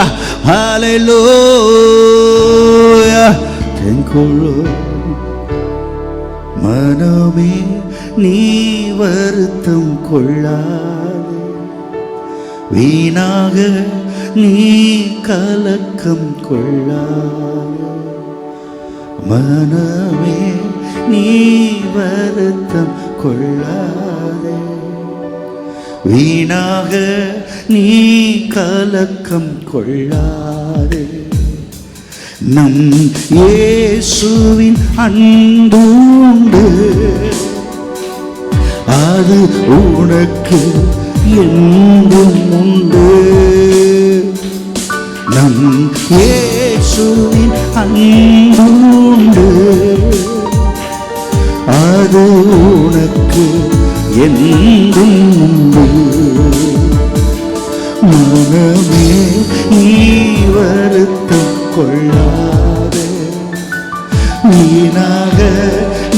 ஹalleluya. தென்குழு மனமே நீ வருத்தம் கொள்ளாதே, வீணாக நீ கலக்கம் கொள்ளாதே. மனமே நீ வருத்தம் கொள்ளாதே, வீணாக நீ கலக்கம் கொள்ளாதே. நம் இயேசுவின் அன்பு உண்டு, அது உனக்கு என்றும் உண்டு. நம் இயேசுவின் அன்பு உண்டு, அது உனக்கு என்றும் உண்டு. மனமே நீ வருத்தம் கொள்ளாதே, வீணாக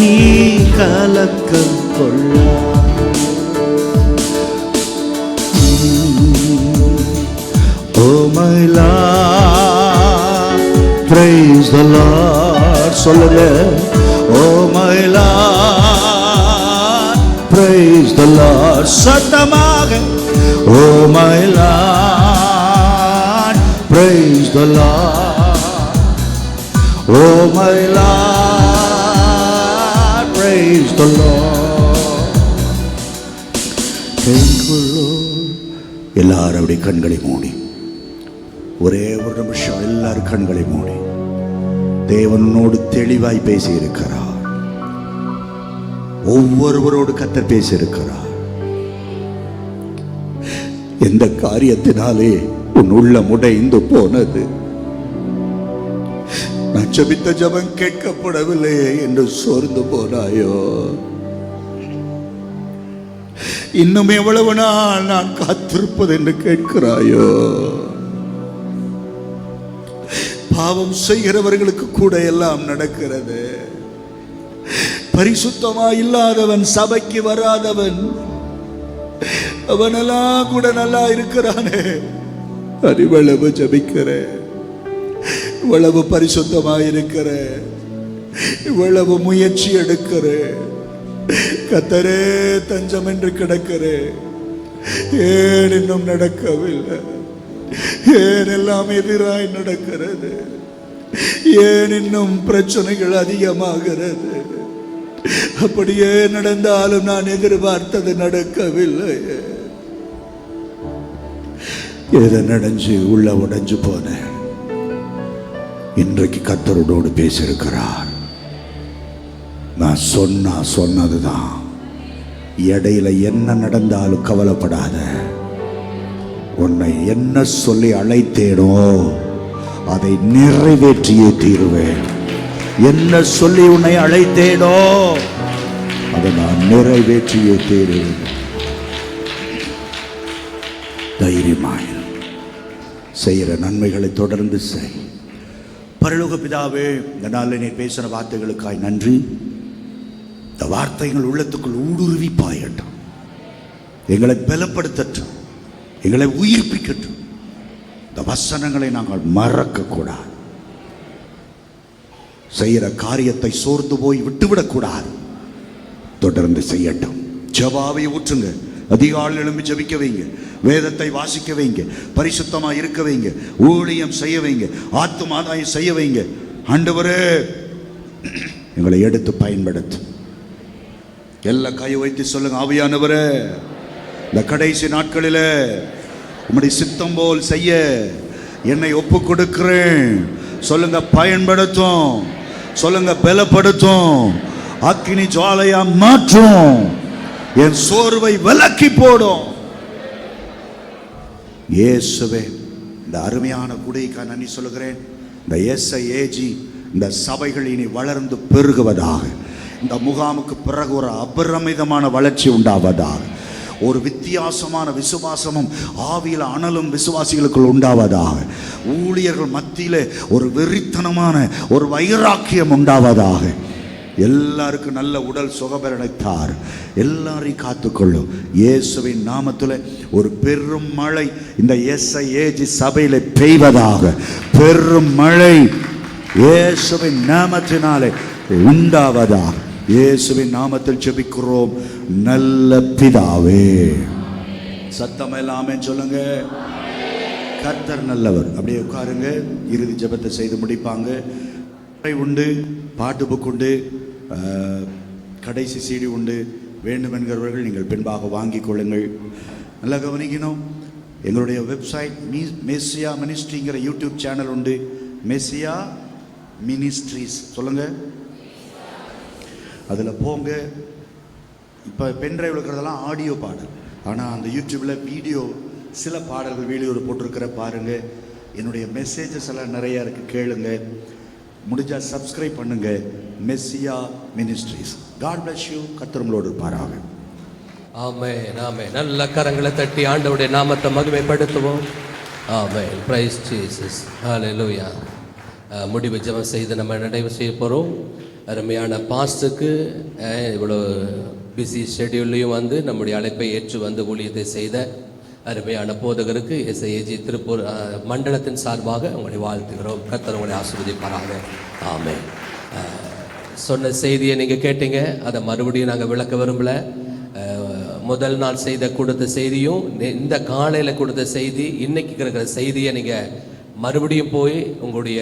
நீ கலக்கம் கொள்ளாதே. Oh my Lord, praise the Lord. சொல்லுங்க. Oh my Lord, praise the Lord. சத்தமாக. Oh my Lord, praise the Lord. Oh my Lord, praise the Lord. Thank you Lord. எல்லாரும் அப்படி கண்களை மூடி ஒரே ஒரு நிமிஷம் எல்லாரும் கண்களை மூடி தேவனோடு தெளிவாய் பேசி இருக்கிறார். ஒவ்வொருவரோடு கர்த்தர் பேசி இருக்கிறார். எந்த காரியத்தினாலே உன் உள்ளம் உடைந்து போனது, நான் ஜெபித்த ஜெபம் கேட்கப்படவில்லையே என்று சோர்ந்து போனாயோ? இன்னும் எவ்வளவு நாள் நான் காத்திருப்பது என்று கேட்கிறாயோ? பாவம் செய்கிறவர்களுக்கு கூட எல்லாம் நடக்கிறது. பரிசுத்தமா இல்லாதவன், சபைக்கு வராதவன், அவனெல்லாம் கூட நல்லா இருக்கிறானே. இவ்வளவு ஜபிக்கிற, இவ்வளவு பரிசுத்தமா இருக்கிற, இவ்வளவு முயற்சி எடுக்கிற, கர்த்தரே தஞ்சம் என்று கிடக்கிற, ஏன் இன்னும் நடக்கவில்லை? ஏன் எல்லாம் எதிராய் நடக்கிறது? ஏன் இன்னும் பிரச்சனைகள் அதிகமாகிறது? அப்படியே நடந்தாலும் நான் எதிர்பார்த்தது நடக்கவில்லை. எதை நடஞ்சு உள்ள உடைஞ்சு போன இன்றைக்கு கர்த்தரோடு பேசியிருக்கிறார். நான் சொன்னதுதான். இடையில என்ன நடந்தாலும் கவலைப்படாத. உன்னை என்ன சொல்லி அழைத்தேனோ அதை நிறைவேற்றியே தீருவேன். என்ன சொல்லி உன்னை அழைத்தேனோ அதை நான் நிறைவேற்றியே தீருவேன். தைரியமாயிரு. செய்கிற நன்மைகளை தொடர்ந்து செய். பரலோக பிதாவே, இந்த நாளில் நீ பேசின வார்த்தைகளுக்காய் நன்றி. இந்த வார்த்தைகள் உள்ளத்துக்குள் ஊடுருவி பாயட்டும், எங்களை பலப்படுத்தட்டும், எங்களை உயிர்ப்பிக்கட்டும். இந்த வசனங்களை நாங்கள் மறக்க கூடாது. செய்கிற காரியத்தை சோர்ந்து போய் விட்டுவிடக்கூடாது. தொடர்ந்து செய்யட்டும். ஜெபாவை ஊற்றுங்க. அதிகாலை எழும்பி ஜெபிக்க வைங்க. வேதத்தை வாசிக்க வைங்க. பரிசுத்தமாக இருக்க வைங்க. ஊழியம் செய்ய வைங்க. ஆத்துமாதாயம் செய்ய வைங்க. ஆண்டவரே, எங்களை எடுத்து பயன்படுத்து. எல்லா கை வைத்து சொல்லுங்க. ஆவியானவரே, இந்த கடைசி நாட்களில் உம்முடைய சித்தம் போல் செய்ய என்னை ஒப்பு கொடுக்கிறேன். சொல்லுங்க, பயன்படுத்தும். சொல்லுங்க, பலப்படுத்தும். அக்கினி ஜுவாலையா மாற்றும். என் சோர்வை விலக்கி போடும். இயேசுவே, இந்த அருமையான குடிக்கு நன்றி சொல்லுகிறேன். இந்த SIAG இந்த சபைகள் இனி வளர்ந்து பெருகுவதாக. இந்த முகாமுக்கு பிறகு ஒரு அபரிமிதமான வளர்ச்சி உண்டாவதாக. ஒரு வித்தியாசமான விசுவாசமும் ஆவியில் அனலும் விசுவாசிகளுக்குள் உண்டாவதாக. ஊழியர்கள் மத்தியிலே ஒரு வெறித்தனமான ஒரு வைராக்கியம் உண்டாவதாக. எல்லாருக்கும் நல்ல உடல் சுகபலனைத்தார். எல்லாரையும் காத்துக்கொள்ளும். இயேசுவின் நாமத்தில் ஒரு பெரும் மழை இந்த SIAG சபையில பெய்வதாக. பெரும் மழை இயேசுவின் நாமத்தினாலே உண்டாவதாக. இயேசுவின் நாமத்தில் ஜெபிக்கிறோம் நல்ல பிதாவே. சத்தம் எல்லாமே சொல்லுங்க. கர்த்தர் நல்லவர். அப்படியே உட்காருங்க. இறுதி ஜெபத்தை செய்து முடிப்பாங்க. உண்டு, பாட்டு புக் உண்டு, கடைசி CD உண்டு. வேண்டும் என்கிறவர்கள் நீங்கள் பின்பாக வாங்கிக் கொள்ளுங்கள். நல்லா கவனிக்கணும். எங்களுடைய வெப்சைட் மெஸ்ஸியா மினிஸ்ட்ரிங்கிற யூடியூப் சேனல் உண்டு. மெஸ்ஸியா மினிஸ்ட்ரிஸ் சொல்லுங்க. அதில் போங்க. இப்போ பென்ட்ரைவ் இருக்கிறதெல்லாம் ஆடியோ பாடல், ஆனால் அந்த யூடியூப்பில் வீடியோ, சில பாடல்கள் வீடியோவில் போட்டிருக்கிற பாருங்க. என்னுடைய மெசேஜஸ் எல்லாம் நிறையா இருக்குது, கேளுங்க. முடிஞ்சால் சப்ஸ்கிரைப் பண்ணுங்க. Messiah ministries. God bless you. கர்த்தர் உங்களோடு இருப்பாராக. ஆமென், ஆமென். நல்ல கரங்களை தட்டி ஆண்டவருடைய நாமத்தை மகிமைப்படுத்துவோம். ஆமென். Praise Jesus. ஹல்லேலூயா. முடிவு ஜெபம் செய்து நம்ம நிறைவு செய்ய போகிறோம். அருமையான பாஸ்டருக்கு இவ்வளோ பிஸி ஷெட்யூல்லையும் வந்து நம்முடைய அழைப்பை ஏற்று வந்து ஊழியத்தை செய்த அருமையான போதகருக்கு SIAG திருப்பூர் மண்டலத்தின் சார்பாக உங்களை வாழ்த்துகிறோம். கர்த்தர் உங்களை ஆசீர்வதிப்பாராக. ஆமென். சொன்ன செய்தியை நீங்கள் கேட்டீங்க. அதை மறுபடியும் நாங்கள் விளக்க விரும்பல. முதல் நாள் கொடுத்த செய்தியும் இந்த காலையில் கொடுத்த செய்தி, இன்னைக்கு இருக்கிற செய்தியை நீங்கள் மறுபடியும் போய் உங்களுடைய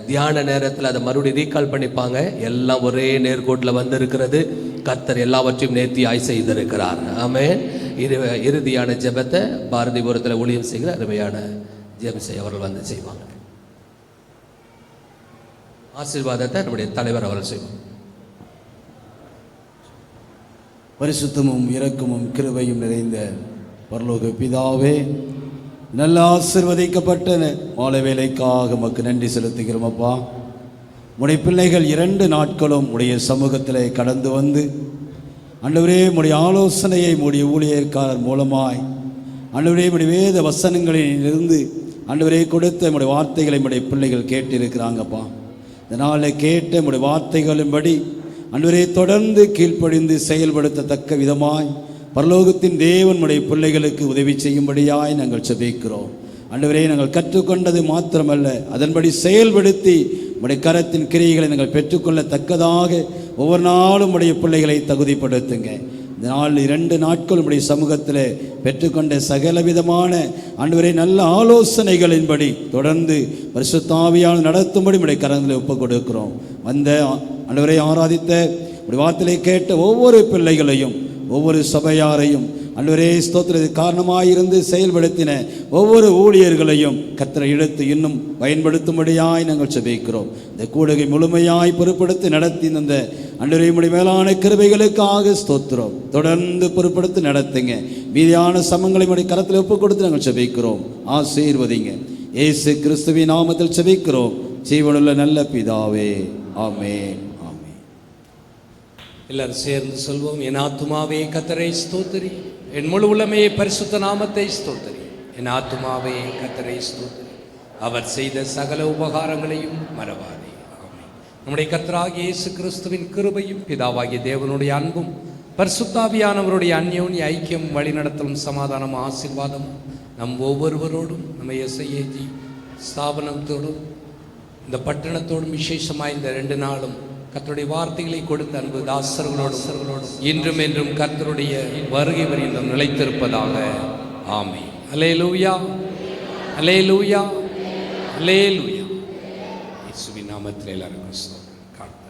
தியான நேரத்தில் அதை மறுபடியும் ரீகால் பண்ணிப்பாங்க. எல்லாம் ஒரே நேர்கோட்டில் வந்து இருக்கிறது. கர்த்தர் எல்லாவற்றையும் நேர்த்தியாய் செய்திருக்கிறார். ஆமென். இறுதியான ஜெபத்தை பாரதிபுரத்தில் ஊழியம் செய்கிற அருமையான ஜேம்ஸை அவர்கள் வந்து செய்வாங்க. ஆசீர்வாதத்தை நம்முடைய தலைவர் அவர்கள் செய்வாங்க. பரிசுத்தமும் இரக்கமும் கிருபையும் நிறைந்த பரலோக பிதாவே, நல்ல ஆசீர்வதிக்கப்பட்ட மாலை வேலைக்காக உமக்கு நன்றி செலுத்துகிறோம். அப்பா, உடைய பிள்ளைகள் 2 நாட்களும் உடைய சமூகத்தில் கடந்து வந்து ஆண்டவரே உடைய ஆலோசனையை உடைய ஊழியக்காரர் மூலமாய் ஆண்டவரே உடைய வேத வசனங்களிலிருந்து ஆண்டவரே கொடுத்த உடைய வார்த்தைகளை உடைய பிள்ளைகள் கேட்டிருக்கிறாங்கப்பா. இதனால் கேட்ட உடைய வார்த்தைகளின்படி ஆண்டவரே தொடர்ந்து கீழ்ப்படிந்து செயல்படுத்தத்தக்க விதமாய் பரலோகத்தின் தேவன் உடைய பிள்ளைகளுக்கு உதவி செய்யும்படியாய் நாங்கள் ஜெபிக்கிறோம். ஆண்டவரே, நாங்கள் கற்றுக்கொண்டது மாத்திரமல்ல, அதன்படி செயல்படுத்தி உடைய கரத்தின் கிரியைகளை நாங்கள் பெற்றுக்கொள்ளத்தக்கதாக ஒவ்வொரு நாளும் உடைய பிள்ளைகளை தகுதிப்படுத்துங்க. இந்த நாள் 2 நாட்கள் உடைய சமூகத்தில் பெற்றுக்கொண்ட சகலவிதமான ஆண்டவரே நல்ல ஆலோசனைகளின்படி தொடர்ந்து பரிசுத்த ஆவியால் நடத்தும்படி உடைய கரங்களை ஒப்புக் கொடுக்கிறோம். வந்த ஆண்டவரை ஆராதித்த உடைய வார்த்தையை கேட்ட ஒவ்வொரு பிள்ளைகளையும் ஒவ்வொரு சபையாரையும் ஆண்டவரே ஸ்தோத்திரத்துக்கு காரணமாயிருந்து செயல்படுத்தின ஒவ்வொரு ஊழியர்களையும் கர்த்தரை இழுத்து இன்னும் பயன்படுத்தும்படியாய் நாங்கள் ஜெபிக்கிறோம். இந்த கூடுகை முழுமையாய் பொறுப்படுத்தி நடத்தி இந்த ஆண்டவரே உம்முடைய மேலான கிருபைகளுக்காக ஸ்தோத்திரம். தொடர்ந்து பொறுப்படுத்தி நடத்துங்க. மீதியான சமங்களை உம்முடைய கரத்தில் ஒப்புக் கொடுத்து நாங்கள் ஜெபிக்கிறோம். ஆசீர்வதிங்க. இயேசு கிறிஸ்துவின் நாமத்தில் ஜெபிக்கிறோம் ஜீவனுள்ள நல்ல பிதாவே. ஆமென். எல்லாரும் சேர்ந்து சொல்வோம். என் ஆத்துமாவே கர்த்தரை ஸ்தோத்திரி, என் முழு உள்ளமே பரிசுத்த நாமத்தை ஸ்தோத்திரி. என் ஆத்துமாவே கர்த்தரை ஸ்தோத்திரி, அவர் செய்த சகல உபகாரங்களையும் மறவாதே. ஆமென். நம்முடைய கர்த்தராகிய இயேசு கிறிஸ்துவின் கிருபையும் பிதாவாகிய தேவனுடைய அன்பும் பரிசுத்தாவியானவருடைய அந்யோன்ய ஐக்கியம் வழிநடத்தலும் சமாதானம் ஆசீர்வாதம் நம் ஒவ்வொருவரோடும் நம்ம SIAG ஸ்தாபனத்தோடும் இந்த பட்டணத்தோடும் விசேஷமாக இந்த 2 நாளும் கர்த்தருடைய வார்த்தைகளை கொடுத்த அன்பு தாசர்களோடும் இன்றும் என்றும் கர்த்தருடைய வருகை வரையிலும் நிலைத்திருப்பதாக. ஆமென். அல்லேலூயா, அல்லேலூயா, அல்லேலூயா. இயேசுவின் நாமத்தில் எல்லாருக்கும் ஸ்தோத்திரம்.